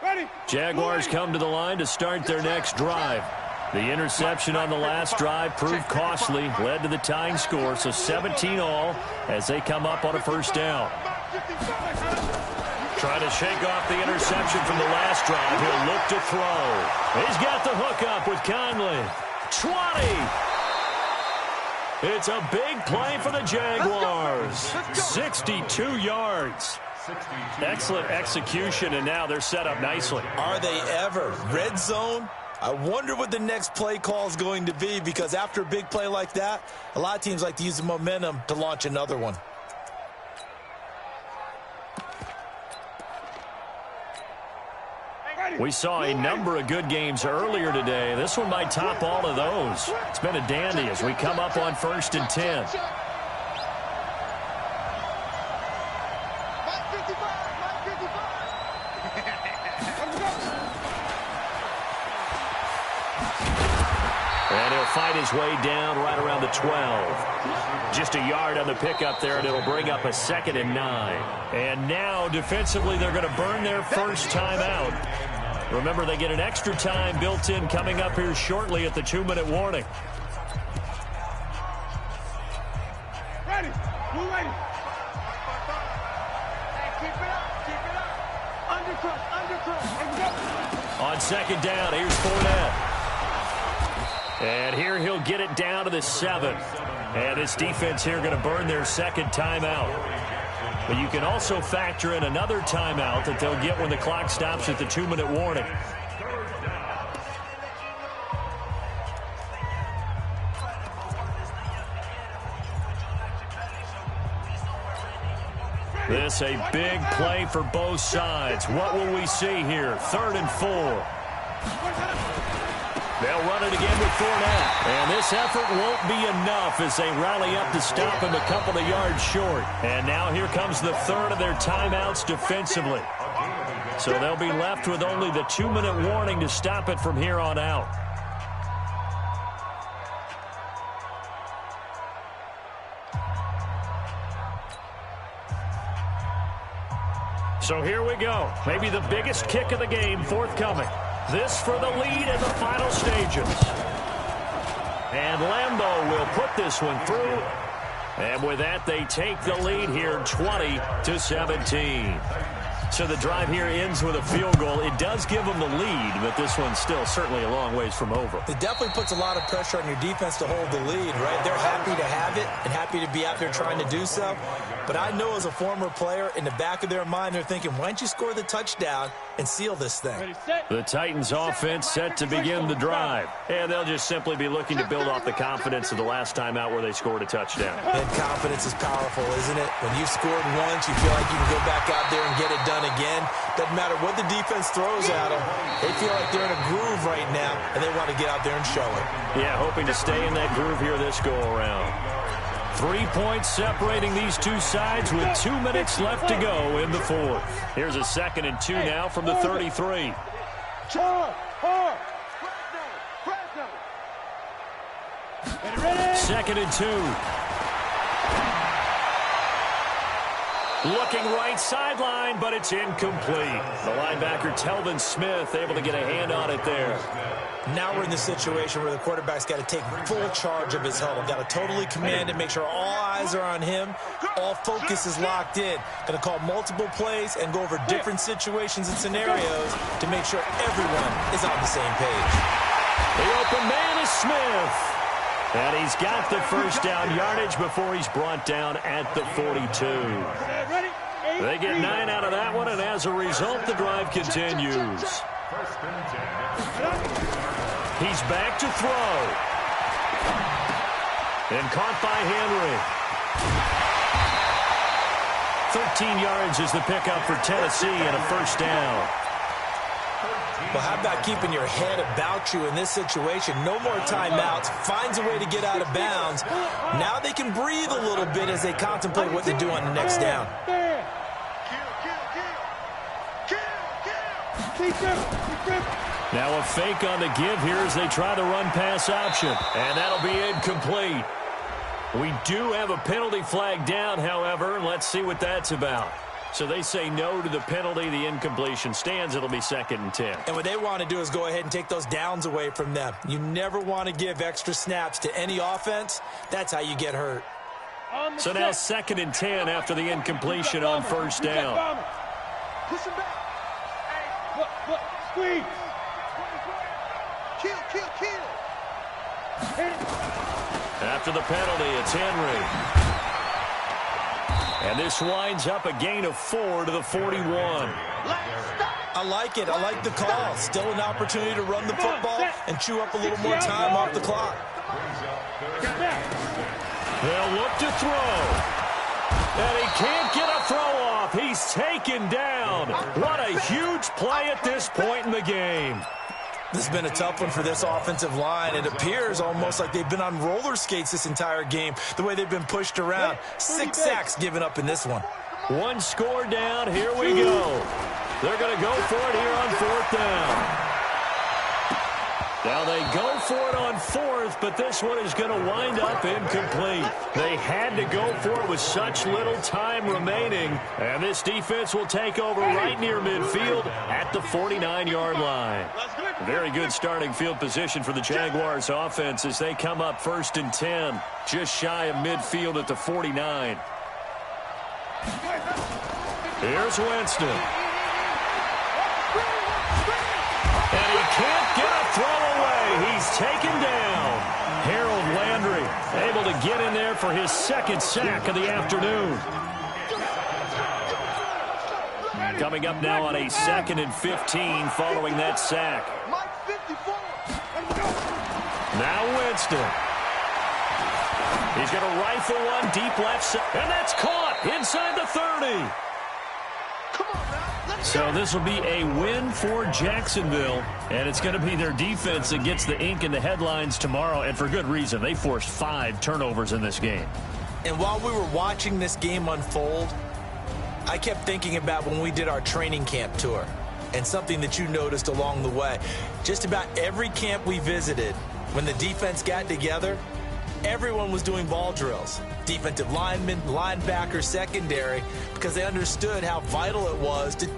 Ready.
Jaguars come to the line to start their next drive. The interception on the last drive proved costly, led to the tying score, so 17 all as they come up on a 1st down. Trying to shake off the interception from the last drive. He'll look to throw. He's got the hookup with Conley. 20. It's a big play for the Jaguars. 62 yards. Excellent execution, and now they're set up nicely.
Are they ever? Red zone? I wonder what the next play call is going to be, because after a big play like that, a lot of teams like to use the momentum to launch another one.
We saw a number of good games earlier today. This one might top all of those. It's been a dandy as we come up on 1st and 10. And he'll fight his way down right around the 12. Just a yard on the pickup there, and it'll bring up a 2nd and 9. And now, defensively, they're going to burn their first timeout. Remember, they get an extra time built in coming up here shortly at the 2-minute warning.
Ready. Move ready. Hey, keep it up. Undercut.
On 2nd down, here's Fournette. And here he'll get it down to the 7. And this defense here going to burn their 2nd timeout. But you can also factor in another timeout that they'll get when the clock stops at the 2-minute warning. This a big play for both sides. What will we see here? 3rd and 4. They'll run it again with Fournette. And this effort won't be enough as they rally up to stop him a couple of yards short. And now here comes the 3rd of their timeouts defensively. So they'll be left with only the 2-minute warning to stop it from here on out. So here we go. Maybe the biggest kick of the game forthcoming. This for the lead in the final stages. And Lambeau will put this one through. And with that, they take the lead here 20-17. So the drive here ends with a field goal. It does give them the lead, but this one's still certainly a long ways from over.
It definitely puts a lot of pressure on your defense to hold the lead, right? They're happy to have it and happy to be out there trying to do so. But I know as a former player, in the back of their mind, they're thinking, why don't you score the touchdown and seal this thing?
The Titans offense set to begin the drive. And they'll just simply be looking to build off the confidence of the last time out where they scored a touchdown.
And confidence is powerful, isn't it? When you've scored once, you feel like you can go back out there and get it done again. Doesn't matter what the defense throws at them. They feel like they're in a groove right now, and they want to get out there and show it.
Yeah, hoping to stay in that groove here this go-around. 3 points separating these two sides with 2 minutes left to go in the 4th. Here's a 2nd and 2 now from the 33. 2nd and 2. Looking right sideline, but it's incomplete. The linebacker, Telvin Smith, able to get a hand on it there.
Now we're in the situation where the quarterback's got to take full charge of his huddle. Got to totally command and make sure all eyes are on him. All focus is locked in. Going to call multiple plays and go over different situations and scenarios to make sure everyone is on the same page.
The open man is Smith. And he's got the first down yardage before he's brought down at the 42. They get 9 out of that one, and as a result, the drive continues. He's back to throw. And caught by Henry. 13 yards is the pickup for Tennessee and a first down.
Well, how about keeping your head about you in this situation? No more timeouts. Finds a way to get out of bounds. Now they can breathe a little bit as they contemplate what to do on the next down.
Now a fake on the give here as they try the run-pass option. And that'll be incomplete. We do have a penalty flag down, however, and let's see what that's about. So they say no to the penalty. The incompletion stands. It'll be 2nd and 10.
And what they want to do is go ahead and take those downs away from them. You never want to give extra snaps to any offense. That's how you get hurt.
So now 2nd and 10 after the incompletion on first down.
Push him back. Hey, look, squeeze. Kill.
After the penalty, it's Henry. And this winds up a gain of 4 to the 41.
I like it. I like the call. Still an opportunity to run the football and chew up a little more time off the clock.
They'll look to throw. And he can't get a throw off. He's taken down. What a huge play at this point in the game.
This has been a tough one for this offensive line. It appears almost like they've been on roller skates this entire game, the way they've been pushed around. 6 sacks given up in this one.
One score down. Here we go. They're going to go for it here on 4th down. Now they go for it on 4th, but this one is going to wind up incomplete. They had to go for it with such little time remaining, and this defense will take over right near midfield at the 49-yard line. Very good starting field position for the Jaguars offense as they come up 1st and 10, just shy of midfield at the 49. Here's Winston. And he can't get a throw away. He's taken down. Harold Landry able to get in there for his 2nd sack of the afternoon. Coming up now on a 2nd and 15 following that sack. Now Winston. He's going to rifle one deep left side. And that's caught inside the 30. So this will be a win for Jacksonville, and it's going to be their defense that gets the ink in the headlines tomorrow, and for good reason. They forced 5 turnovers in this game.
And while we were watching this game unfold, I kept thinking about when we did our training camp tour and something that you noticed along the way. Just about every camp we visited, when the defense got together, everyone was doing ball drills. Defensive linemen, linebackers, secondary, because they understood how vital it was to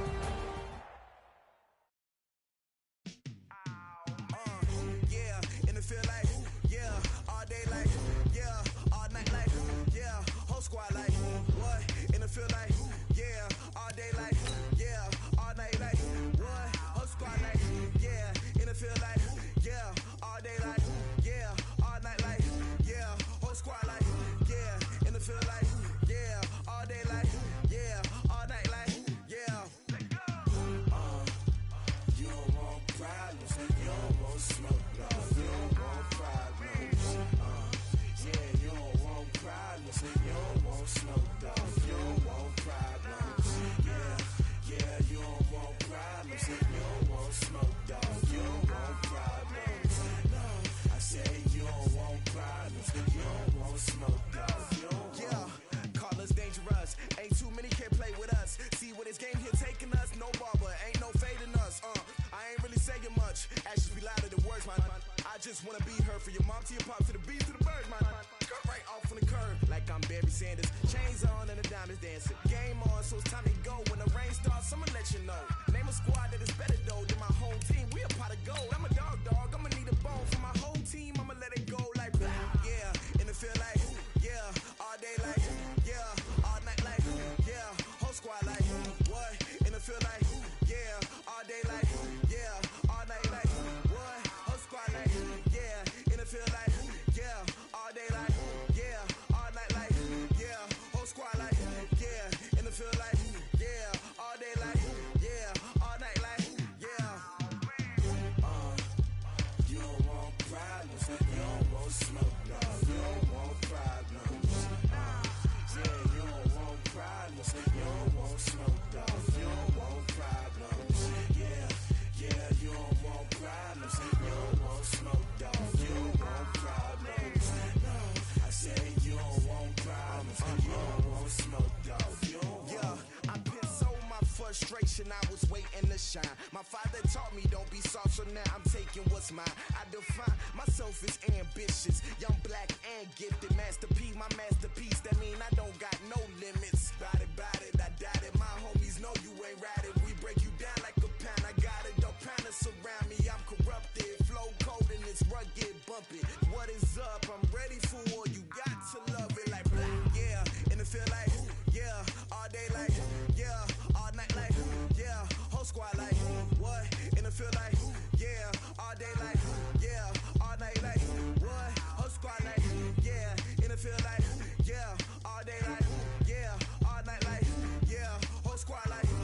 I was waiting to shine. My father taught me don't be soft, so now I'm taking what's mine. I define myself as ambitious, young, black, and gifted. Master P, my masterpiece. That mean I don't got no limits. Bout it, I doubt it. My homies know you ain't ratted. We break you down like a pound. I got it, don't panic surround me. I'm corrupted, flow cold and it's rugged, bumpy. What is up? I'm ready for war. You got to love it like black, yeah. And it feel like, yeah, all day like, yeah, all night like, yeah, whole squad like, what? And it feel like, yeah, all day like, yeah, all night like, what? Whole squad like, yeah, and it feel like, yeah, all day like, yeah, all night like, yeah, whole squad like.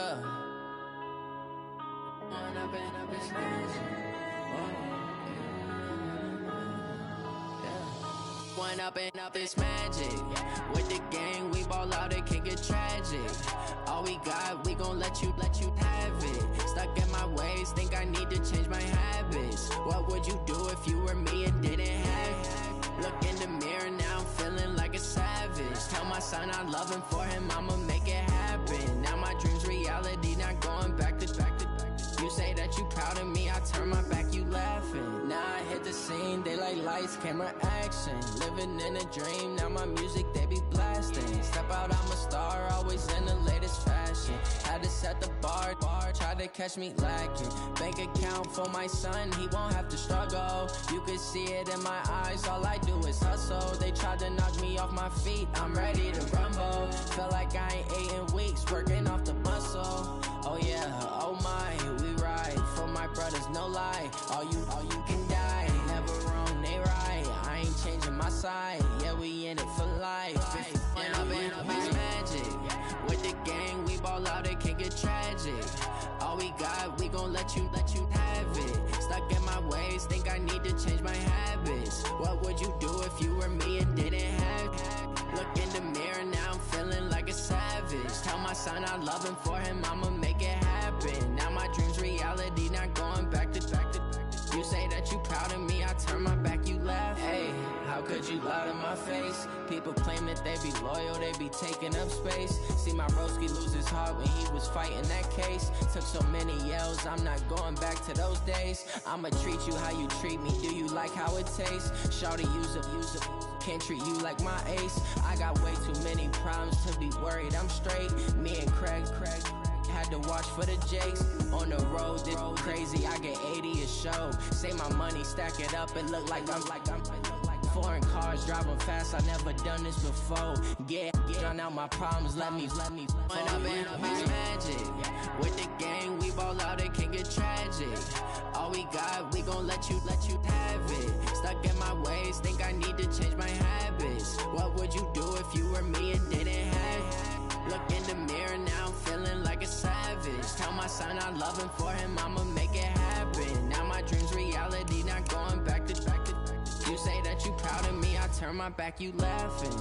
Yeah. Wind up and up, it's magic. Wind up and up, it's magic. With the gang, we ball out, it can get tragic. All we got, we gon' let you have it. Stuck in my ways, think I need to change my habits. What would you do if you were me and didn't have it? Look in the mirror, now I'm feeling like a savage. Tell my son I love him, for him I'ma make it happen. Now my dream's reality, not going back to. You say that you proud of me, I turn my back, you laughing. Now I hit the scene, they like lights, camera, action. Living in a dream, now my music, they be blasting. Step out, I'm a star, always in the latest fashion. Had to set the bar, try to catch me lacking. Bank account for my son, he won't have to struggle. You can see it in my eyes, all I do is hustle. They tried to knock me off my feet, I'm ready to rumble. Felt like I ain't ate in weeks, working off the muscle. Oh yeah, oh my, we ride for my brothers, no lie. All you can die, never wrong, they right. I ain't changing my side, yeah, we in it for life. And up, it's magic. With the gang, we ball out, it can get tragic. All we got, we gon' let you have it. Stuck in my ways, think I need to change my habits. What would you do if you were me and didn't have it? Look in the mirror, now I'm feeling like a savage. Tell my son I love him, for him I'ma make it happen. Now my dream's reality, not going back to. You say that you proud of me, I turn my back, you laugh. Hey, how could you lie to my face? People claim that they be loyal, they be taking up space. See my broski lose his heart when he was fighting that case. Took so many yells, I'm not going back to those days. I'ma treat you how you treat me, do you like how it tastes? Shawty, use up, can't treat you like my ace. I got way too many problems to be worried, I'm straight. Me and Craig had to watch for the Jakes. On the road, this crazy, I get 80 a show. Say my money, stack it up, it look like I'm foreign cars, driving fast, I never done this before. Yeah, drown out my problems, let me Wind up and it's magic. With the gang, we ball out, it can get tragic. All we got, we gon' let you have it. Stuck in my ways, think I need to change my habits. What would you do if you were me and didn't have it? Look in the mirror, now I'm feeling like a savage. Tell my son I love him, for him I'ma make it happen. Now my dream's reality, not going back to. You say that you proud of me, I turn my back, you laughing.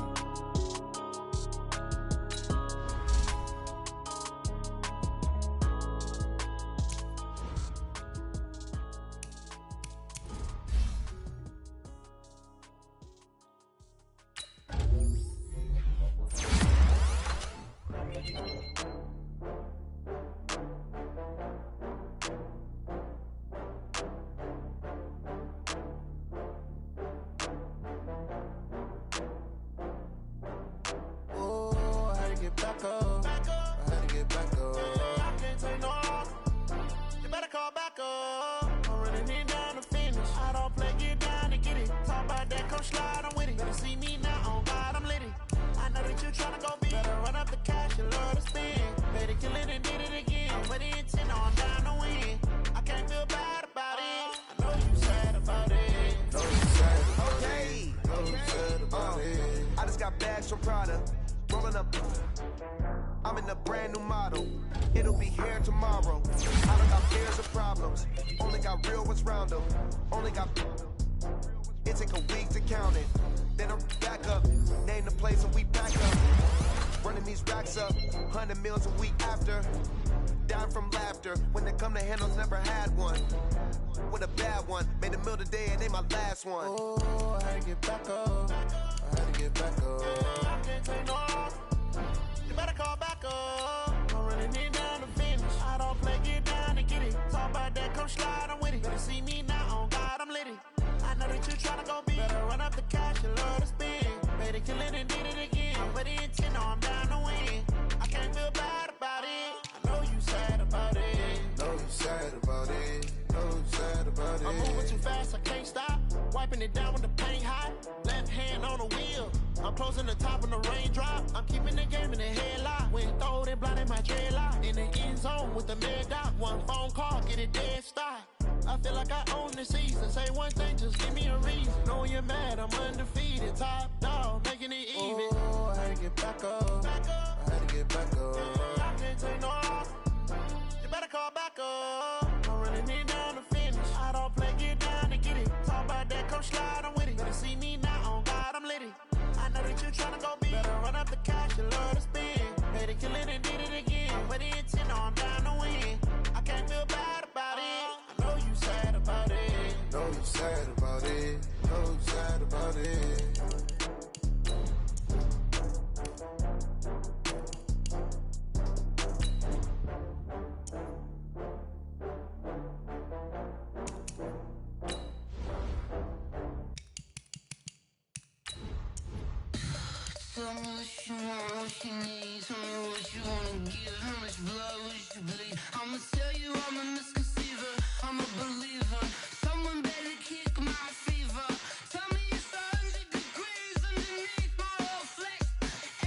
Tell me what you want, what you need. Tell me what you wanna give. How much blood would you bleed? I'ma tell you I'm a misconceiver. I'm a believer. Someone better kick my fever. Tell me it's 100 degrees underneath my whole flesh.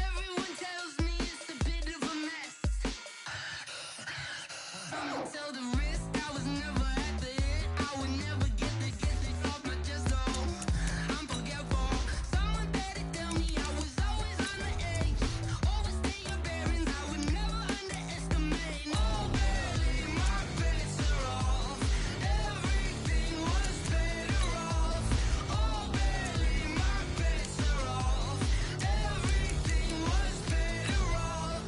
Everyone tells me it's a bit of a mess. I'ma tell the risk I was never at the end. I would never get it off my chest. Oh, I'm forgetful. Someone better tell me I was always on the edge. Overstay your bearings. I would never underestimate. Oh, barely my bets are off. Everything was better off. Oh, barely my bets are off. Everything was better off.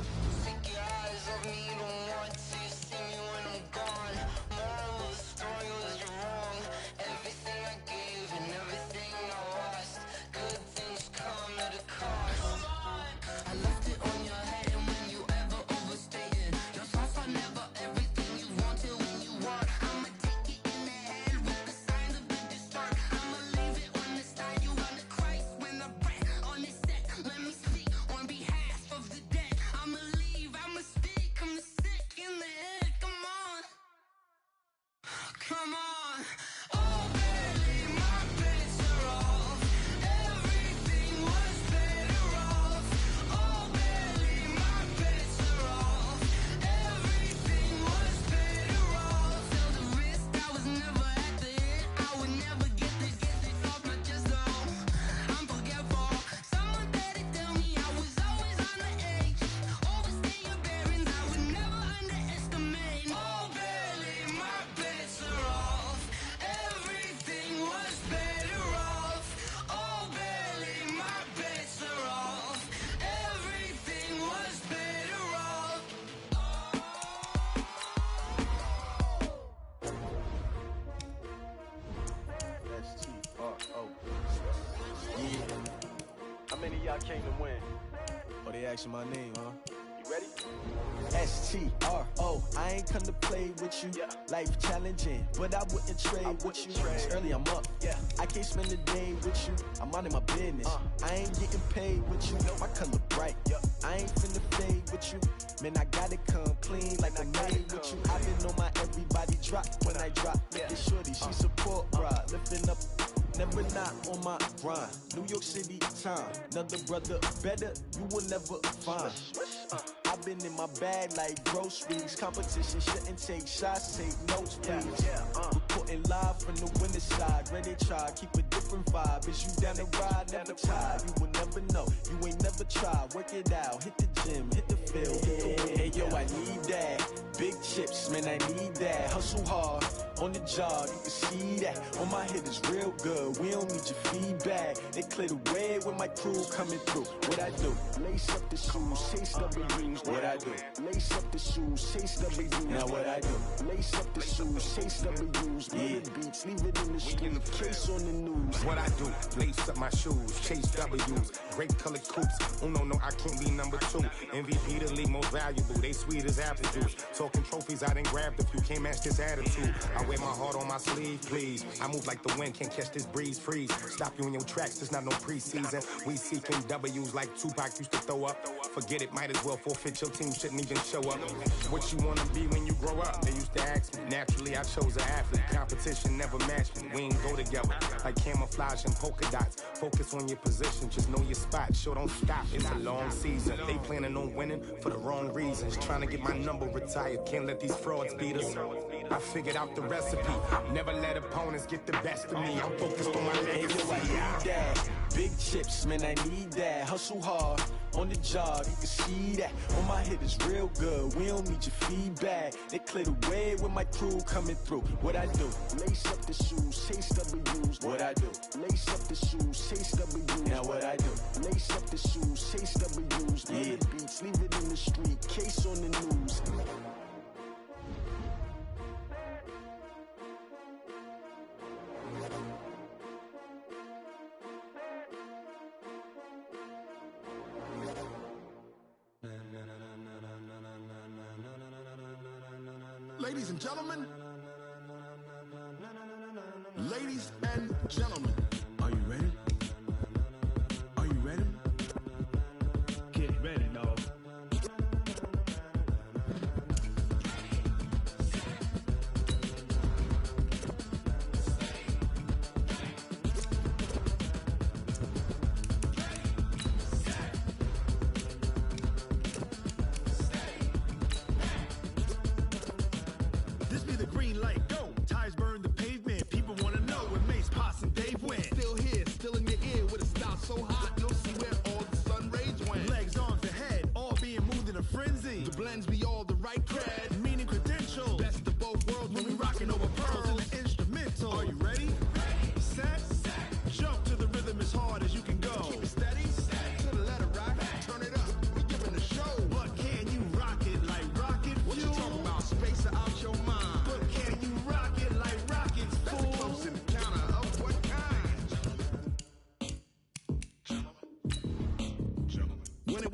Take your eyes off me, don't want to see me when I'm gone. Moral of the story was you're wrong. Everything I gave and everything I lost. Good things come at a cost. I left it on your head, and when you ever overstated, your thoughts are never everything you wanted when you want. I'ma take it in the head with the signs of the distort. I'ma leave it on the side. You on the Christ when the breath on the set. Let me speak on behalf of the dead. I'ma leave, I'ma speak. I'm the sick in the head. Come on, come on. Oh, barely my bets are off. Everything was better off. Oh, barely my bets are off. Everything was better off. Tell the risk I was never at the end. I would never get it off my chest. Oh, I'm forgetful. Someone better tell me I was always on the edge. Overstay your bearings. I would never underestimate. Oh, barely my bets are off. Everything was better off. Oh, barely my bets are off. Everything was better off.
S-T-R-O. Yeah. How many of y'all came to win? Oh, they asking my name, huh? You ready? S-T-R-O. I ain't come to play with you. Life challenging, but I wouldn't trade with you. It's early, I'm up. I can't spend the day with you. I'm minding my business. I ain't getting paid with you. My color bright. I ain't finna fade with you. Man, I gotta come clean like I made with you. I been on my everybody drop when I drop. Look at shorty, she support bra. Lifting up, never not on my grind. New York City time. Another brother better, you will never find. I've been in my bag like groceries. Competition shouldn't take shots, take notes, please. Reporting live from the winning side. Ready to try, keep a different vibe. Is you down the ride, never tired. You will never know, you ain't never tried. Work it out, hit the gym, hit the field, hit the wind. Hey yo, I need that. Big chips, man, I need that. Hustle hard, on the job, you can see that. On my hit is real good, we don't need your feedback. They clear the way when my crew coming through. What I do? Lace up the shoes, chase W's. What I do? Lace up the shoes, chase W's. Now what I do? Lace up the shoes, chase W's. Murder beats, leave it in the street, case on the news.
What I do? Lace up my shoes, chase W's. Great colored coops. Oh no, I can't be number 2. MVP the league most valuable. They sweet as apple juice. Talking trophies, I done grabbed a few. Can't match this attitude. I wear my heart on my sleeve, please. I move like the wind, can't catch this breeze. Freeze. Stop you in your tracks. There's not no preseason. We seeking W's like Tupac used to throw up. Forget it, might as well forfeit. Your team shouldn't even show up. What you wanna be when you grow up? They used to ask me. Naturally, I chose an athlete. Competition never matched me. We ain't go together like camouflage and polka dots. Focus on your position, just know your spot. Sure, don't stop. It's a long season. They planning on winning for the wrong reasons. Trying to get my number retired. Can't let these frauds beat us. I figured out the recipe. Never let opponents get the best of me. I'm focused on my legacy.
I need that. Big chips, man, I need that. Hustle hard, on the job, you can see that. On my hit is real good, we don't need your feedback. They clear the way when my crew coming through. What I do? Lace up the shoes, chase W's. What I do? Lace up the shoes, chase W's. Now what I do? Lace up the shoes, chase W's. Murder beats, leave it in the street, case on the news.
Ladies and gentlemen, ladies and gentlemen, are you ready? Are you ready?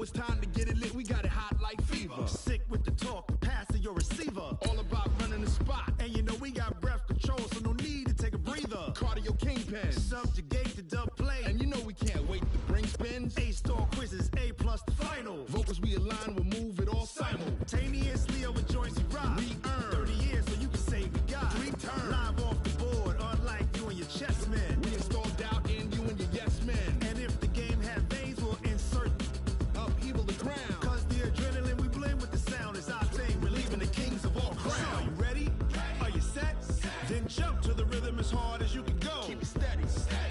it's time to get it lit. We got it hot like fever. Sick with the talk, passing your receiver. All about running the spot. And you know we got breath control, so no need to take a breather. Cardio kingpin, subjugate the dub play. And you know we can't wait to bring spins. A-star quizzes, A+ the final. Vocals we align, we'll move it all simultaneously over joints we rock. We earn 30 years so you can say we got 3 turns. Live off the board, unlike you and your chess men. We installed doubt in you and your yes men. And if the game had veins, we'll insert upheaval the ground. Cause the adrenaline we blend with the sound is our thing. We're leaving the kings of all crowns. So are you ready? Are you set? Then jump to the rhythm as hard as you can go. Keep it steady,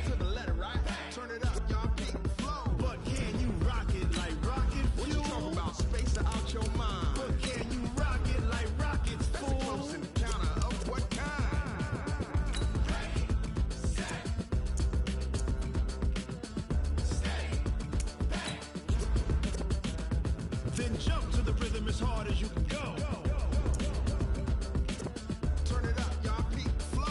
to the letter, right? Turn it up, y'all keep the flow. But can you rock it like rocket fuel? What you talking about? Space out your mind. But can you rock it like rockets, fool? That's a close encounter of what kind? Ready, set, steady, bang. Then jump to the rhythm as hard as you can go. Turn it up, y'all keep the flow.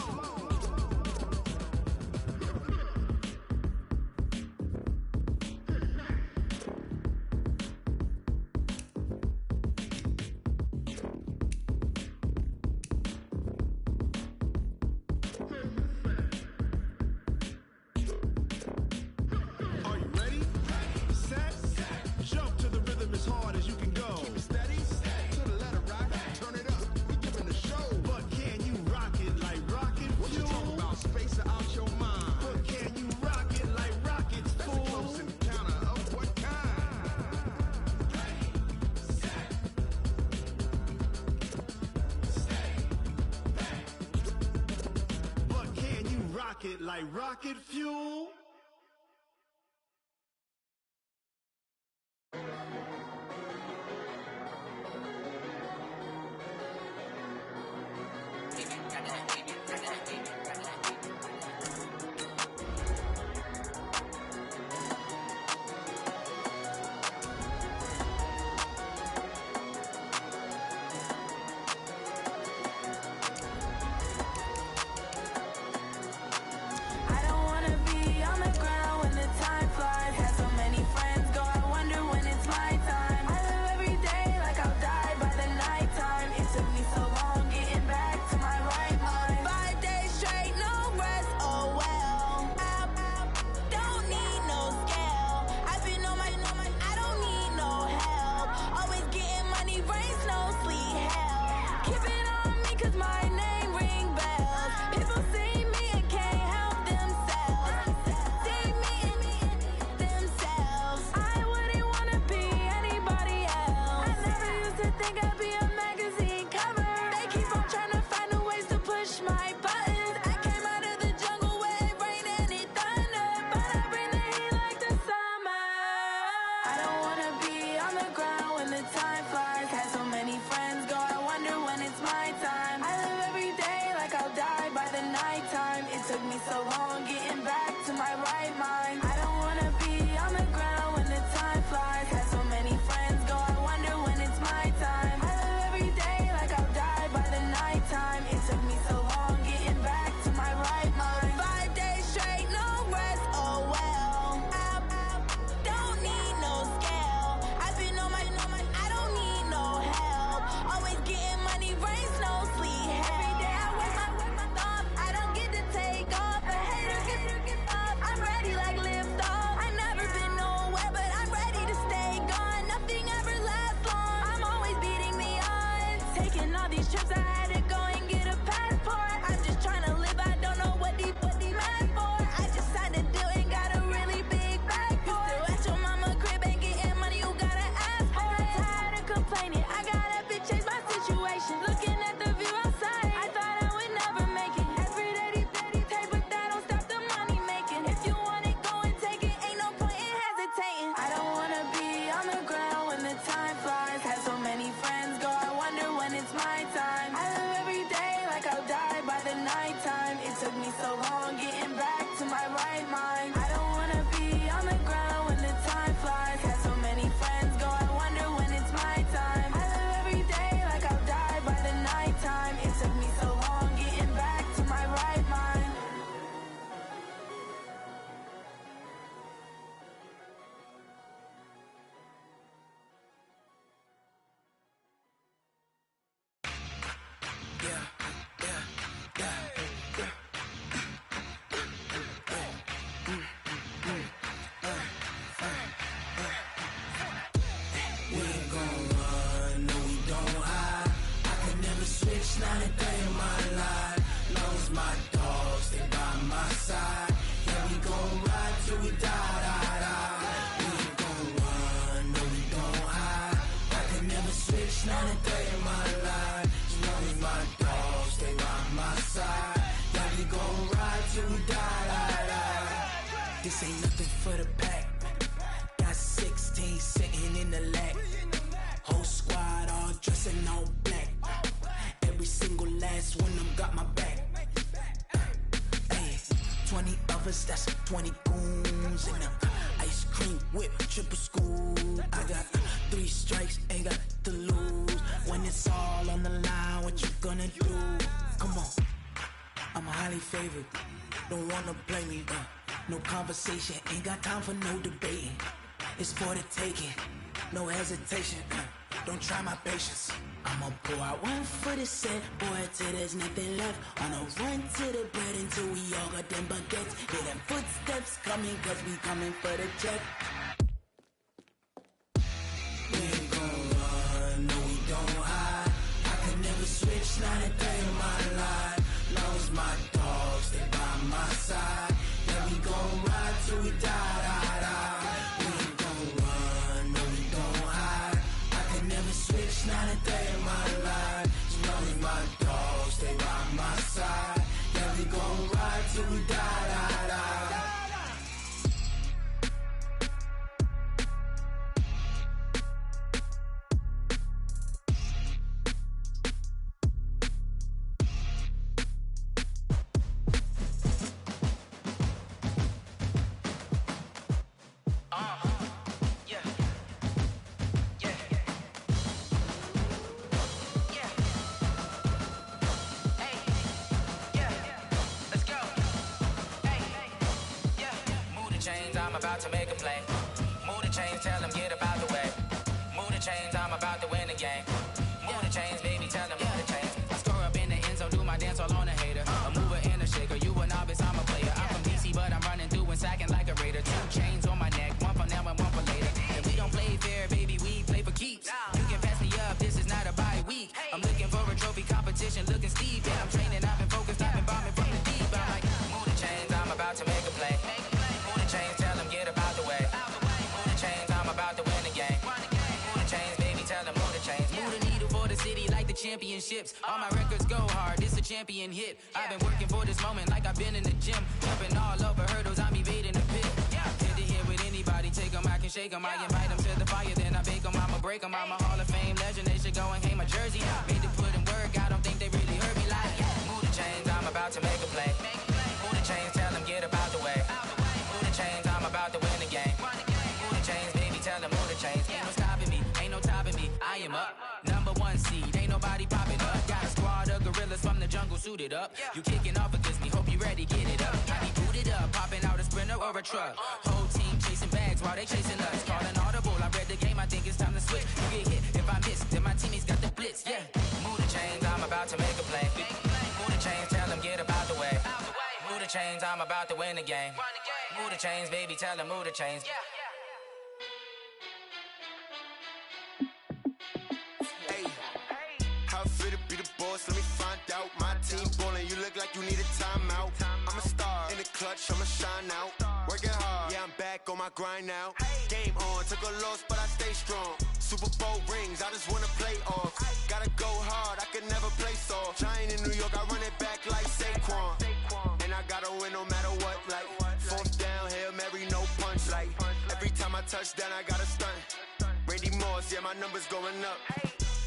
Are you ready? Set, jump to the rhythm as hard as you can go. Keep it steady, to the letter, right? Turn it up, we giving the show. But can you rock it like rocket fuel? What you talking about? Space out your mind. But can you rock it like rockets, fool? That's a close encounter of what kind? Ready, set, steady, bang. But can you rock it like rocket fuel?
I don't wanna be on the ground when the time flies. Had so many friends go, I wonder when it's my time. I live every day like I'll die by the nighttime. It took me so long getting back to my right mind. 5 days straight, no rest, oh well. Don't need no scale. I've been on my, I don't need no help. Always getting money, rains, no sleet, hell. Keep it on me cause my name ring bells. People see me and can't help themselves. See me and themselves. I wouldn't wanna be anybody else. I never used to think I'd be a magazine cover. They keep on trying to find new ways to push my buttons. I came out of the jungle where it rained and it thundered, but I bring the heat like the summer. I don't wanna be on the ground when the time flies. Had so many friends go, I wonder when it's my time. I live every day like I'll die by the nighttime. It took me so long getting back to my right mind. I don't wanna be on the ground when the time flies. Had so many friends go, I wonder when it's my time. I live every day like I'll die by the nighttime. It took me so long getting back to my right mind. 5 days straight, no rest, oh well. Don't need no scale. I've been on my, I don't need no help. Always getting money, rains, no sleet, hell. Every day I work my thumb, I don't get to take off. A hater get up, I'm ready like lift off. I never been nowhere, but I'm ready to stay gone. Nothing ever lasts long, I'm always beating the odds. Taking all these trips, I had to go and get a passport. I'm just trying to live, I don't know what these mad for. I just signed a deal and got a really big bag for it. Still at your mama crib and getting money, you gotta ask for it. Tired of complaining, I gotta be change my situation. Looking at the view outside, I thought I would never make it. Every day these take, but that don't stop the money making. If you want it, go and take it, ain't no point in hesitating. I don't wanna be on the ground when the time flies. Had so many friends go, I wonder when it's my time. I live every day like I'll die by the nighttime. It took me so long getting back to my right mind. I don't wanna be on the ground when the time flies. Had so many friends go, I wonder when it's my time. I live every day like I'll die by the nighttime. It took me so long getting back to my right mind.
switch, not a day in my life. Long as my dogs, they by my side. Yeah, we gon' ride till we die, die, die. We ain't gon' run, no, we gon' hide. I can never switch, not a day in my life. As long as my dogs, they by my side. Yeah, we gon' ride till we die, die, die. This ain't nothing for the pack. Got 16 sitting in the lap. Whole squad all dressed in all black. Every single last one of them got my back. Hey, 20 of us, that's 20 goons in the ice cream whip, triple scoop. I got 3 strikes, ain't got to lose. When it's all on the line, what you gonna do? Come on, I'm highly favored. Don't wanna blame me. No conversation, ain't got time for no debating. It's for the taking, no hesitation. Don't try my patience. I'ma pour out one for the set, boy, till there's nothing left. On a run to the bread until we all got them baguettes. Hear them footsteps coming, cause we coming for the check. We ain't gon' run, no, we don't hide. I can never switch, not a day in my life. Long as my dogs, they by my side. Yeah, we gon' ride till we die, die, die. We ain't gon' run, no, we don't hide. I can never switch, not a day in my life. As long as my dogs, they by my side. Yeah, we gon' ride till we die, die, die.
About to make a play. Move the chains, tell them get up out the way. Move the chains, I'm about to win the game. Move the chains, baby, tell them move the chains. I score up in the end zone, do my dance all on a hater. A mover and a shaker, you a novice, I'm a player. I'm from DC, but I'm running through and sacking like a raider. 2 chains on my neck, one for now and one for later. And we don't play fair, baby, we play for keeps. You can pass me up, this is not a bye week. I'm looking for a trophy competition, looking steep. Yeah, I'm training, I've been focused, I've been bombing from the deep. I'm like, move the chains, I'm about to make a play. Move the chains, tell them get up out the way. Move the chains, I'm about to win the game. Move the chains, baby, tell them move the chains. Move the needle for the city like the championships. All my records go hard, this a champion hit. I've been working for this moment like I've been in the gym. Jumping all over hurdles, I'm evading the pit. Hit to hit with anybody, take them, I can shake them. I invite them to the fire, then I bake them, I'ma break them. I'm a Hall of Fame legend, they should go and hang my jersey. Made to put in work, I don't think they really heard me like. Move the chains, I'm about to make a play. Move the chains, tell them get up out the way. Move the chains, I'm about to win the game. Move the chains, baby, tell them move the chains. Ain't no stopping me, ain't no topping me. I am up, number 1 seed, ain't nobody popping up. Got a squad of gorillas from the jungle suited up. You kicking off against me, hope you ready, get it up. I be booted up, popping out a Sprinter or a truck. Whole team chasing bags while they chasing us. Calling audible, I read the game, I think it's time to switch. You get hit, if I miss, then my teammates got the blitz, yeah. Move the chains, I'm about to make a play. Move the chains, tell them get up out the way. Move the chains, I'm about to win the game. Move the chains, baby, tell them move the chains.
Hey, how fit to be the boss? Let me find out. My team ballin', you look like you need a timeout. I'm a star in the clutch, I'ma shine out. Working hard, yeah, I'm back on my grind now. Game on, took a loss, but I stay strong. Super Bowl rings, I just wanna play off. Gotta go hard, I can never play soft. Giant in New York, I run it back like Saquon. And I gotta win no matter what, like 4th down, Hail Mary, no punch. Like every time I touch down, I gotta stunt. Randy Moss, yeah, my numbers going up.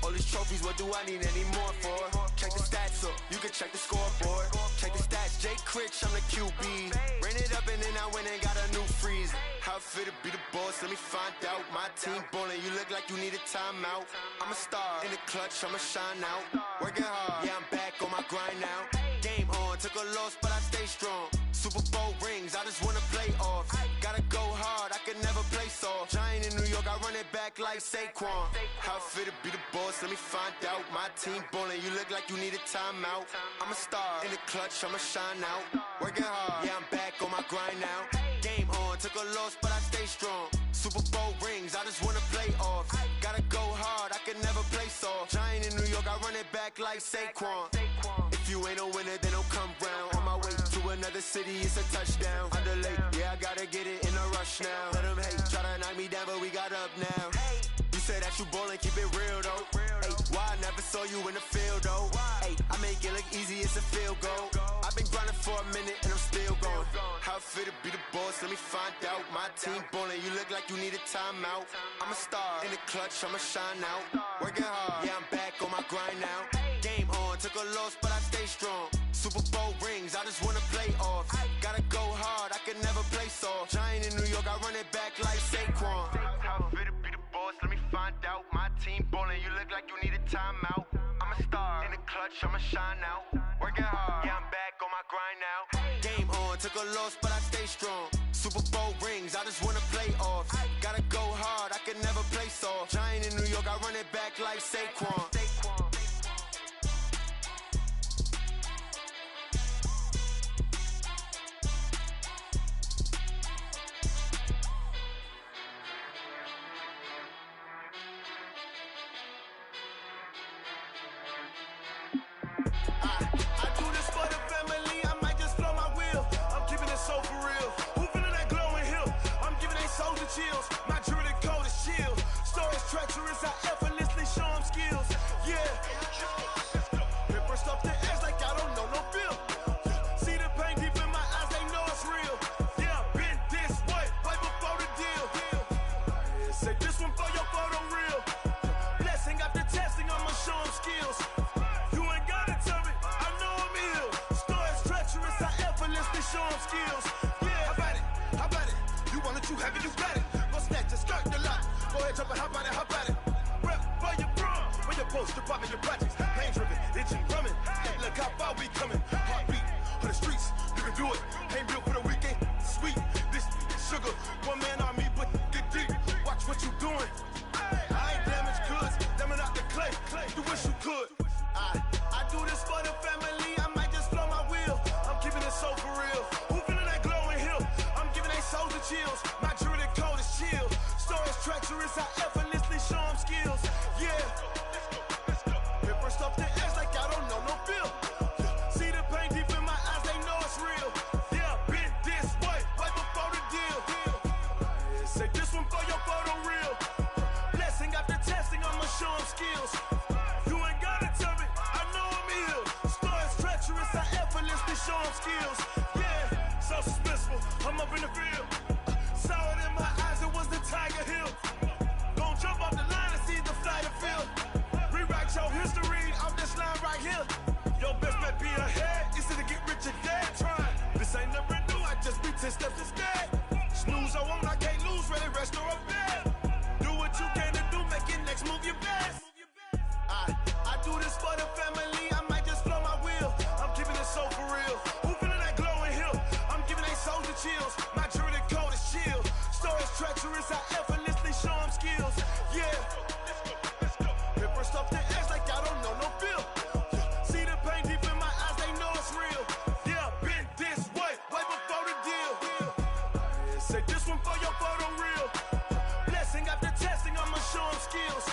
All these trophies, what do I need any more for? Check the stats up, you can check the scoreboard. Check the stats, Jay Critch, I'm the QB. Ran it up and then I went and got a new freeze. How fit to be the boss, let me find out. My team ballin', you look like you need a timeout. I'm a star in the clutch, I'ma shine out. Working hard, yeah, I'm back on my grind now. Game on, took a loss, but I stay strong. Super Bowl rings, I just wanna play off. Gotta go hard, I can never play soft. Giant in New York, I run it back like Saquon. How fit to be the boss, let me find out. My team ballin', you look like you need a timeout. I'm a star in the clutch, I'ma shine out. Working hard, yeah, I'm back on my grind now. Game on, took a loss, but I stay strong. Super Bowl rings, I just wanna play off. Gotta go hard, I can never play soft. Giant in New York, I run it back like Saquon. If you ain't a winner, then don't come round. On my way to another city, it's a touchdown. Underlay, yeah, I gotta get it in a rush now. Let them hate, try to knock me down, but we got up now. You say that you ballin', keep it real though. Ay, why I never saw you in the field though? Ay, I make it look easy, it's a field goal. I've been grinding for a minute and I'm still going. How it feel to be the boss, let me find out. My team ballin', you look like you need a timeout. I'm a star, in the clutch, I'ma shine out. Working hard, yeah, I'm back on my grind now. Game on, took a loss, but I stay strong. Super Bowl rings, I just wanna play off. Gotta go hard, I can never play soft. Giant in New York, I run it back like Saquon. How it feel to be the boss, let me find out. My team ballin', you look like you need a timeout. I'm a star, in the clutch, I'ma shine out. Working hard, yeah, I'm back on my grind now. Game on, took a loss, but I stay strong. Super Bowl rings, I just wanna play off. Gotta go hard, I can never play soft. Giant in New York, I run it back like Saquon.
Chills. My jewelry code is chill. Stories treacherous, I effortlessly show them skills. Yeah. Paper stuff the edge like I don't know no bill. See the pain deep in my eyes, they know it's real. Yeah, been this way before the deal. Say this one for your photo real. Blessing after testing, I'ma show them skills. You ain't gotta tell me, I know I'm ill. Stories treacherous, I effortlessly show them skills. Yeah, how about it? You want it, you have it, you got it. Go snatch it, skirt the lot. Go ahead, jump it, how about it? Rep for your bro, for your poster, popping your projects. Pain driven, itching, drumming. Look how far we coming. Heartbeat for the streets, you can do it. Ain't built for the weekend, sweet. This sugar, one man army, but get deep. Watch what you doing. I ain't damaged goods, damn it out the clay. You wish you could. I do this for the family, I might just blow my wheel. I'm keeping it so for real. Who feeling that glowing hill? I'm giving they souls the chills. My jewelry code is chill. Stories treacherous, I effortlessly show them skills. Yeah. Paper stuff the edge like I don't know no bill. See the pain deep in my eyes, they know it's real. Yeah, been this way before the deal. Say this one for your photo real. Blessing after testing, I'ma show them skills. You ain't gotta tell me, I know I'm ill. Stories treacherous, I effortlessly show them skills. Yeah, so suspenseful, I'm up in the field. Saw it in my eyes, it was the Tiger Hill. Gon' jump off the line and see the flight of field. Rewrite your history off this line right here. Your best bet be ahead, easy to get rich or dead. Trying, this ain't never new, I just be 10 steps instead. Snooze I won't, I can't lose, ready, rest or a bed. Do what you can to do, make your next move your best. I do this for the family, I might just blow my wheel. I'm keeping it so for real. Who feeling that glowing hill? I'm giving they souls the chills. My jewelry code is chill. Stories treacherous, I effortlessly show them skills. Yeah. Paper stuff the edge like I don't know no bill. See the pain deep in my eyes, they know it's real. Yeah, been this way before the deal. Say this one for your photo real. Blessing after testing, I'ma show them skills.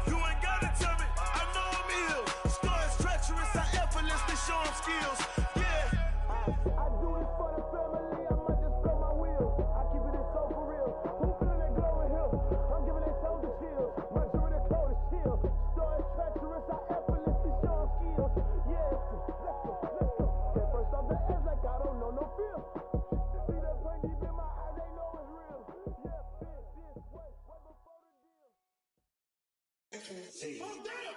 You ain't gotta tell me, I know I'm ill. Stories treacherous, I effortlessly show them skills. Yeah. I do this for the family, I might just blow my wheel. I keep it so for real. Who feeling that glowing hill? I'm giving they souls the chills. My jewelry code is chill. Stories treacherous, I effortlessly show them skills. Yeah, let's go. Get first off the edge like I don't know no feel. See that pain deep in my eyes, they know it's real. Yeah, been this way before the deal. Oh, damn!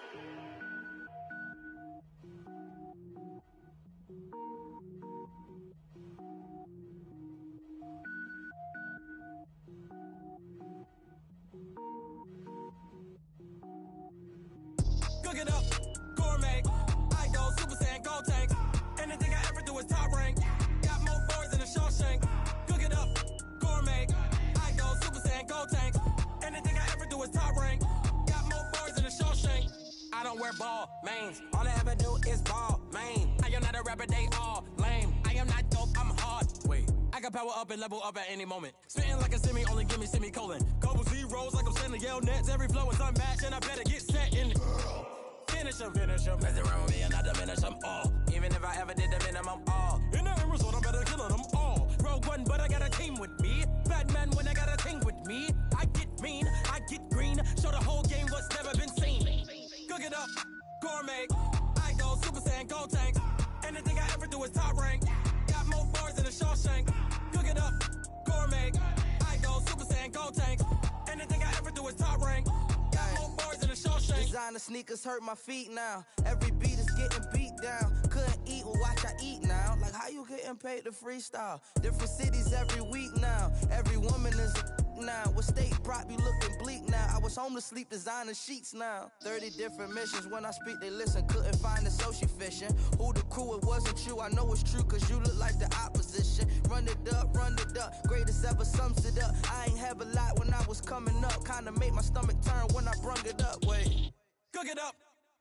Cook it up, gourmet. I go Super Saiyan, gold tank. Anything I ever do is top rank. Got more boys than a Shawshank. Cook it up, gourmet. I go Super Saiyan, gold tank. Anything I ever do is top rank. Got more boys than a Shawshank. I don't wear ball mains. All I ever do is ball main. I am not a rapper, they all lame. I am not dope, I'm hard. Wait, I can power up and level up at any moment. Spitting like a semi, only give semicolon. Couple zeros like I'm sending yell nets. Every flow is unmatched, and I better get set in. Finish them. Mess around with me and I diminish them all. Even if I ever did the minimum, all. In the end result, I'm better killing them all. Rogue One, but I got a team with me. Batman when I got a thing with me. I get mean, I get green. Show the whole game what's never been seen. Cook it up, gourmet. I go Super Saiyan, Gold Tank. Anything I ever do is top rank. Got more bars than a Shawshank. Cook it up, gourmet. I go Super Saiyan, Gold Tank. Anything I ever do is top rank. Got more bars than a Shawshank.
Designer sneakers hurt my feet now. Every beat is getting beat down. Couldn't eat, well watch I eat now. Like how you getting paid to freestyle? Different cities every week now. Every woman is a now. What state prop you looking bleak now? I was home to sleep designer sheets now. 30 different missions. When I speak they listen. Couldn't find the social fishing. Who the crew, it wasn't you. I know it's true cause you look like the opposition. Run it up. Greatest ever sums it up. I ain't have a lot when I was coming up. Kinda made my stomach turn when I brung it up. Wait.
Cook it up,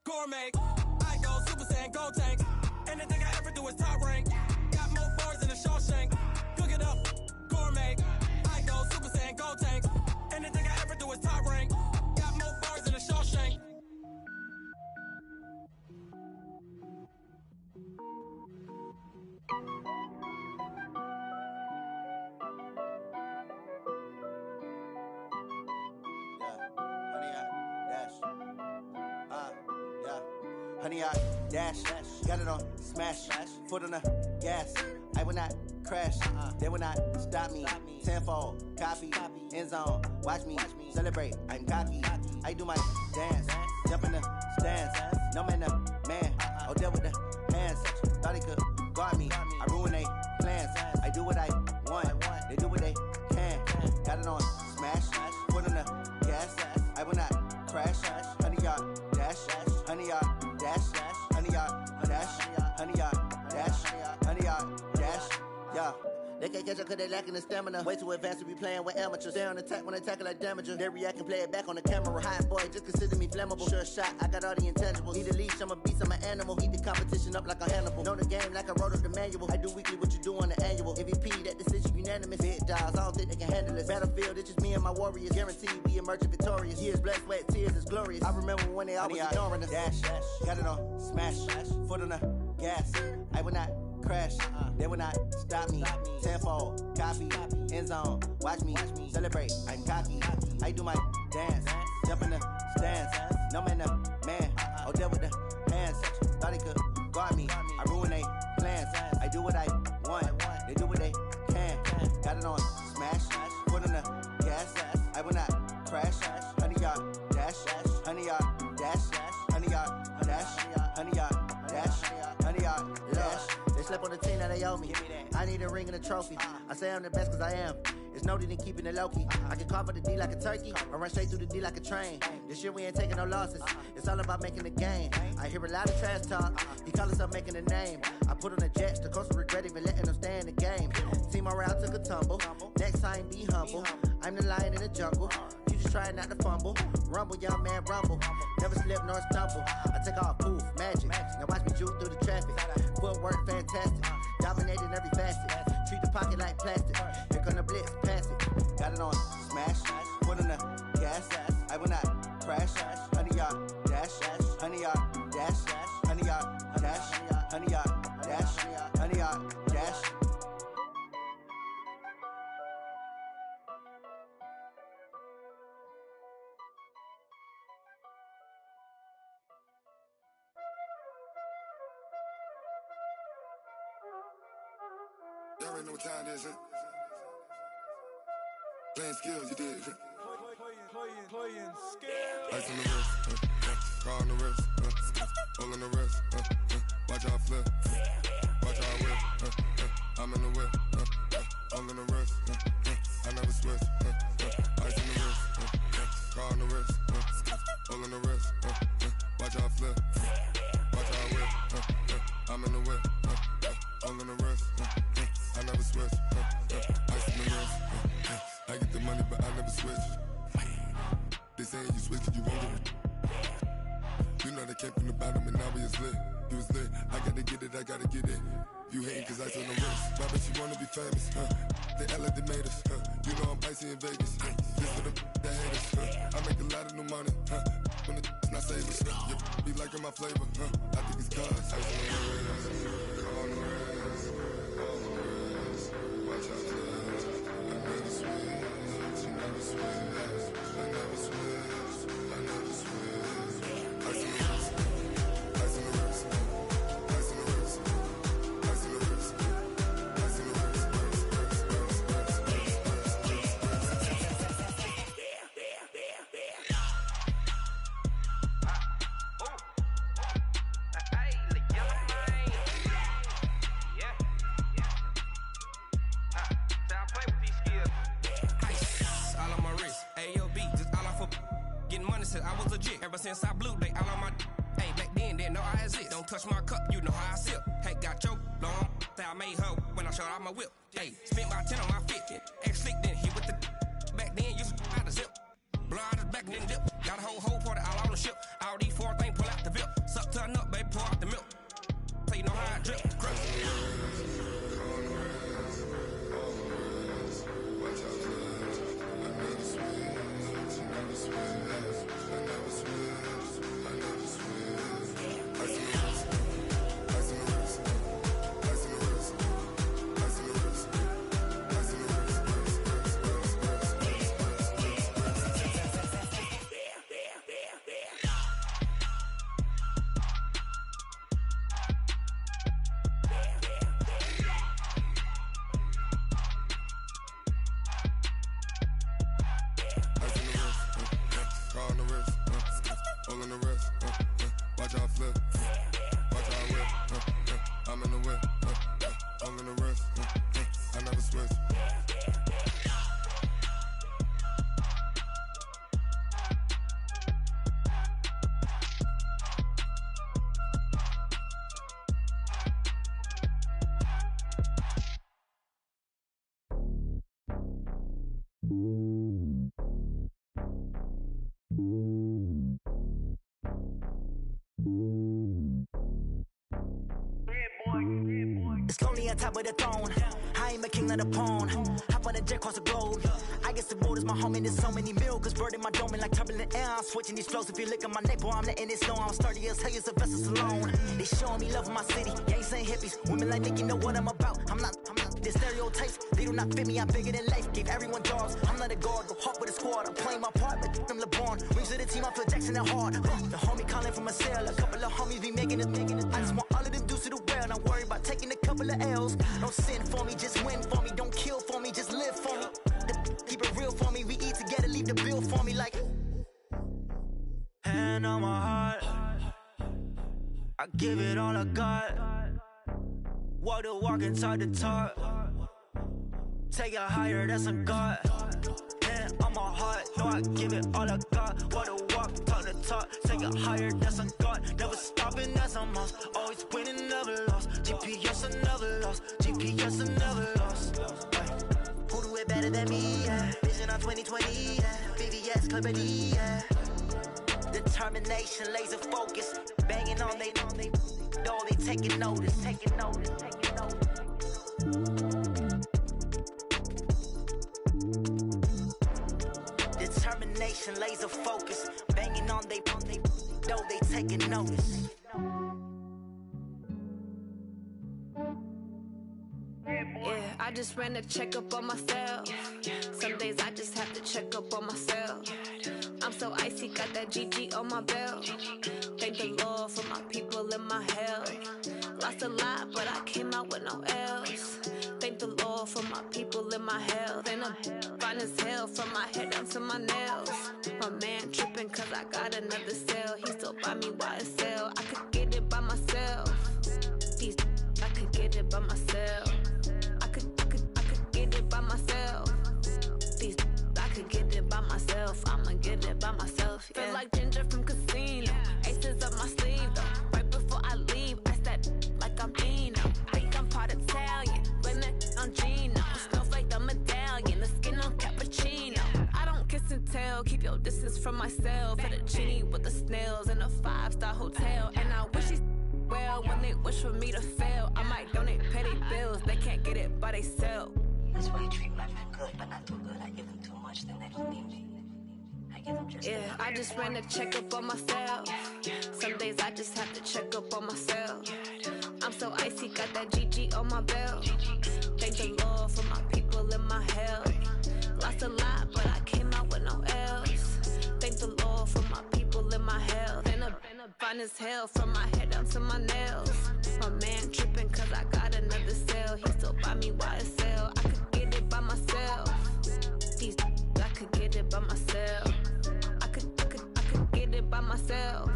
gourmet. I go Super Saiyan, Gold Tank. Anything I ever do is top rank. Got more bars than a Shawshank. Cook it up, gourmet. I go Super Saiyan, Gold Tank. Anything I ever do is top rank. Got more bars than a Shawshank.
Honey, I dash, got it on smash, foot on the gas. I will not crash, they will not stop me. Tenfold, copy, end zone, watch me celebrate. I'm cocky, I do my dance, jump in the stands. No man, oh deal with the hands. Thought he could guard me, I ruin they plans. I do what I want, they do what they can. Got it on smash, foot on the gas. I will not crash, honey, y'all dash, honey, y'all dash, honey, y'all dash, honey, y'all dash, honey, y'all dash, yeah. They can't catch up cause they lacking the stamina. Way too advanced to be playing with amateurs. Stay on attack when they tackle like damager. They react and play it back on the camera. Hot boy, just consider me flammable. Sure shot, I got all the intangibles. Need a leash, I'm a beast, I'm an animal. Heat the competition up like a Hannibal. Know the game like I wrote up the manual. I do weekly what you do on the annual. MVP, that decision unanimous. Big dials, I don't think they can handle it. Battlefield, it's just me and my warriors. Guaranteed we emerging victorious. Years, blood, sweat, tears, it's glorious. I remember when they always ignoring us. Dash, got it on smash, foot on the gas. I will not crash, they will not stop me. Tenfold, copy, end zone, watch me celebrate. I'm cocky, I do my dance, jump in the stands. No man, oh deal with the hands. Thought he could guard me, I ruin they plans. I do what I want, they do what they can. Got it on smash, foot on the gas. I will not crash, honey, y'all dash, honey, y'all dash, honey, y'all dash, honey, y'all dash, honey, y'all dash. They slept on the team that they owe me. I need a ring and a trophy. I say I'm the best cause I am. It's no need in keeping it low-key. I can carve for the D like a turkey, or run straight through the D like a train. This year we ain't taking no losses. It's all about making the game. I hear a lot of trash talk. He call himself making a name. I put on the Jets. The coach will regret even letting them stay in the game. Team morale took a tumble. Next time be humble. I'm the lion in the jungle. You just try not to fumble. Rumble, young man, rumble. Never slip nor stumble. I take off, poof, magic. Now watch me juke through the traffic. Footwork fantastic. Dominating every facet. Treat the pocket like plastic. Here come the blitz, pass it. Got it on smash, foot on the gas. I will not crash. Honey, y'all dash, honey, y'all dash, honey, y'all dash, honey, y'all dash, honey, y'all dash.
Y'all already know what time it is, huh? Playing skills, you did, huh?
Playing skills.
Ice on the wrist, car on the wrist, hole in the wrist, watch how I flip, watch how I whip, I'm in the whip, hole in the wrist, I never switch, ice on the wrist, car on the wrist, hole in the wrist, watch how I flip, watch how I whip, I'm in the whip, hole in the wrist, I never switch, ice on the wrist, I get the money but I never switch. They saying you switch it, you won't do it. You know they came from the bottom and now we is lit. You was lit, I gotta get it, I gotta get it. You hating cause I on the wrist. My bitch, you wanna be famous, They Ella, they made us, You know I'm icy in Vegas. This for the that haters. I make a lot of new money. When the not saving. You be liking my flavor. I think it's cause. Ice on the wrist. On the wrist. On the wrist. Watch out, cuz. I never switch. You never switch. I never switch. I never switch. Ice on the wrist. Ice on the wrist. Ice on the wrist. Ice on the wrist. Ice on the wrist.
I was legit ever since I blew they all on my hey back then didn't know I exist. Don't touch my cup, you know how I sip. Hey, got your long that I made her when I showed out my whip. Hey, spent about 10 on my fit. Ex slick then hit with the back then used to out the zip. Blow out his back then dip. Got a whole party all on the ship. All these 4 things pull out the VIP. Suck turn up, baby, pour out the milk. So you know how I drip. Crush.
It's lonely on top of the throne. I ain't a king, not a pawn. Hop on a jet across the globe. I guess the road is my home and there's so many miracles burning my dome and like turbulent air. I'm switching these flows. If you look at my neck, boy, I'm letting it snow. I'm sturdy as hell, as Sylvester Stallone. They showing me love in my city. Gangs ain't hippies. Women like Nicki know what I'm about. I'm not the stereotypes. They do not fit me. I'm bigger than life. Gave everyone jobs. I'm not a guard. Go hard with a squad. I'm playing my part, but I'm LeBron. Rings to the team. I feel Jackson and hard. The homie calling from a cell. A couple of homies be making it. I just want all of them dudes to the well. Not worry about taking a couple of L's. Don't sin for me, just win for me. Don't kill for me, just live for me. Keep it real for me. We eat together, leave the bill for me like. Hand on my heart, I give it all I got. Walk the walk inside the talk. Take it higher, that's a God. Hand on my heart, no, I give it all I got. Walk the walk, talk the talk. Take it higher, that's a God. Never stopping, that's a must. Always winning, never lost. GPS, I never lost. GPS, I never lost. Who do it better than me? Yeah. Vision on 2020. Yeah. VVS, Clipper D. Yeah. Determination, laser focus. Banging on they door, they taking notice. Taking notice, taking notice. Determination, laser focus. Banging on they door, they taking notice.
Yeah, I just ran a checkup on myself. Some days I just have to check up on myself. I'm so icy, got that GG on my belt. Thank the Lord for my people and my health. Lost a lot, but I came out with no L's. Thank the Lord for my people and my health. And I'm fine as hell from my head down to my nails. My man tripping cause I got another cell. He still buy me YSL. I could get it by myself. I could get it by myself. I could get it by myself. I could get it by myself. I'ma get it by myself. Yeah. Feel like Ginger from Casino. Aces up my sleeve though. Right before I leave, I said like I'm Dino. Think I'm part Italian, blame that on Gino. Smells like the medallion, the skin on cappuccino. I don't kiss and tell, keep your distance from myself. Fettuccine with the snails in a 5-star hotel. And I wish he's well when they wish for me to fail. I might donate petty bills, they can't get it by theyself.
That's why I treat my men good, but not too good. I give them too much, then they don't need me. I give them just
Yeah, I just ran a checkup on myself. Some days I just have to check up on myself. I'm so icy, got that GG on my belt. Thank the Lord for my people in my health. Lost a lot, but I came out with no else. Thank the Lord for my people in my health. And a fine as hell from my head down to my nails. My man tripping cause I got another cell. He still buy me YSL. I could get it by myself. These I could get it by myself. I could get it by myself.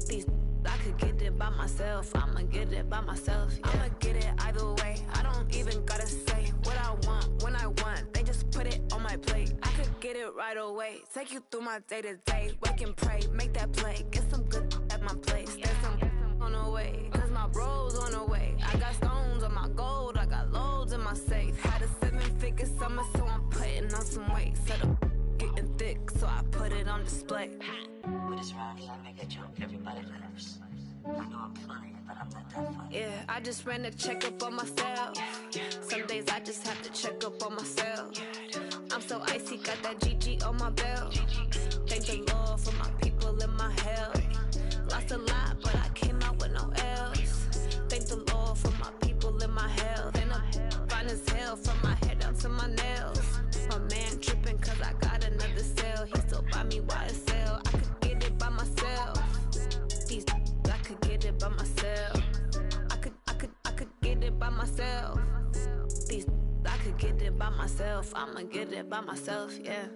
These I could get it by myself. I'ma get it by myself. Yeah. I'ma get it either way. I don't even gotta say what I want when I want. They just put it on my plate. I could get it right away. Take you through my day to day. Wake and pray, make that play. Get some good at my place. There's some on the way. Cause my bros on the way. I got stones on my gold. I got loads in my safe. Had a 7-figure summer, so I'm putting on some weight. Set up getting thick, so I put it on display.
With this round, I make a joke, everybody laughs. I know I'm funny, but I'm not that funny.
Yeah, I just ran a checkup on myself. Some days I just have to check up on myself. I'm so icy, got that GG on my belt. Thank the Lord for my people in my health. Lost a lot, but I came out with no else. Thank the Lord for my people in my health. And I'm fine as hell from my head down to my nails. My man tripping cause I got another cell. He still buy me YSL. I could get it by myself. These I could get it by myself. I could get it by myself. These I could get it by myself. I'ma get it by myself, yeah.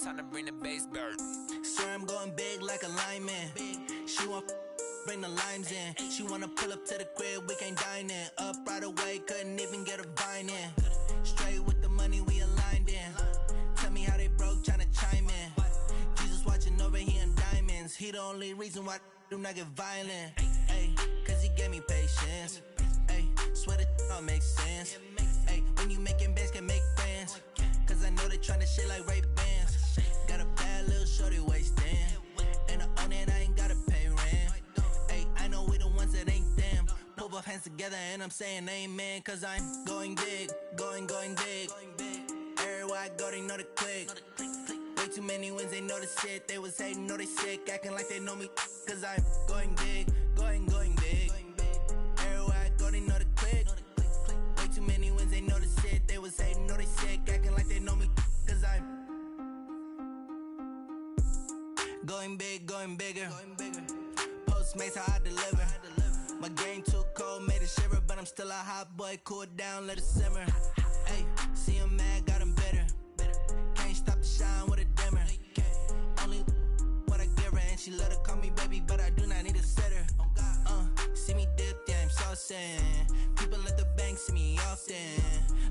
Time to bring the bass bird. Swear I'm going big like a lineman. She want bring the limes in. She wanna pull up to the crib, we can't dine in. Up right away, couldn't even get a vine in. Straight with the money, we aligned in. Tell me how they broke, tryna chime in. Jesus watching over here in diamonds. He the only reason why I do not get violent. Ay, cause he gave me patience. Ay, swear that all makes sense. Ay, when you making bands, can make friends. Cause I know they tryna shit like Ray-Bans. Got a bad little shorty wasting. And I own it, I ain't gotta pay rent. Ay, I know we the ones that ain't them. Pull both hands together and I'm saying amen. Cause I'm going big, going big. Everywhere I go, they know the click. Way too many wins, they know the shit. They was hating, know they sick, acting like they know me. Cause I'm going big, going big. Everywhere I go, they know the click. Way too many wins, they know the shit. They was hating, know they sick, acting like they know me. Cause I'm going big, going bigger. Postmates, how I deliver. My game too cold, made it shiver. But I'm still a hot boy, cool it down, let it simmer. Hey, see him mad, got him bitter. Can't stop the shine with a dimmer. Only what I give her, and she let her call me baby, but I do not need a sitter. See me dip, yeah, I'm saucing. People at the bank see me often.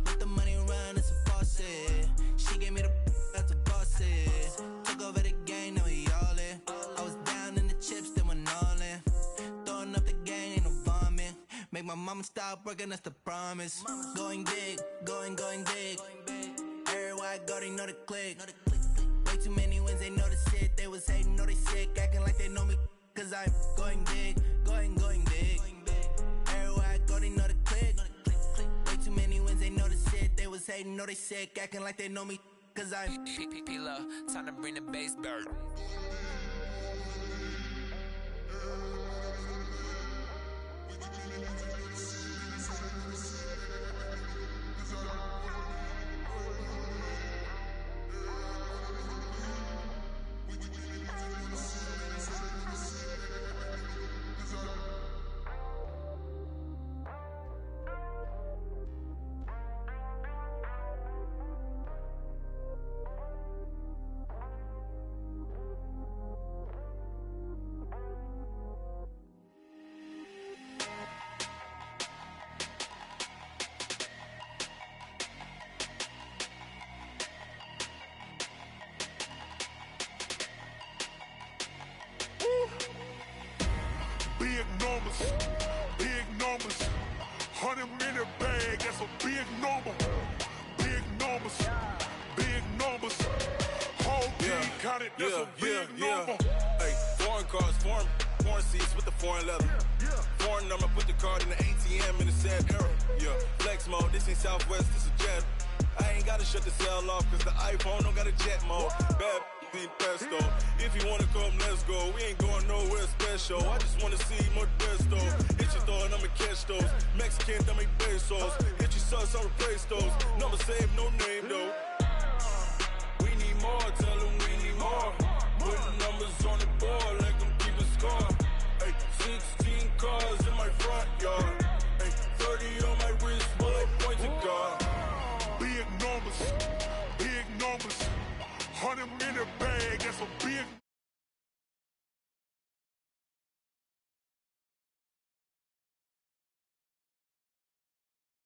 Let the money run, it's a faucet. She gave me the that's a boss is. Took over the game, now we all in. I was down in the chips, then went all in. Throwing up the gang, ain't no vomit. Make my mama stop working, that's the promise. Going big, going big. Everywhere I go, they know the click. Way too many wins, they know the shit. They was hating, know they sick, acting like they know me. Cause I'm going big, going big. Everywhere I go, they know the click. Way too many wins, they know the shit. They was hating, know they sick, acting like they know me. Cause I'm P-P-P-Love, time to bring the bass bird.
that's a big number. Big numbers, big numbers. Whole team counted, that's a big number.
Hey, foreign cars, foreign seats with the foreign leather. Foreign number, put the card in the ATM in the sad era. Yeah, flex mode, this ain't Southwest, this a jet. I ain't gotta shut the cell off, cause the iPhone don't got a jet mode. Bad ain't pesto. If you wanna come, let's go. We ain't going nowhere special. I just wanna see more pesto. Hit your thought, I'ma catch those. Mexican, I make pesos. Hit your sus, I'll replace those. Number saved, no name though. We need more, tell them we need more. Putting numbers on the board like I'm keeping score. Hey, 16 cars in my front yard. Hey, 30 on my wrist while I point to God.
Big numbers, 100 in the bag, that's a big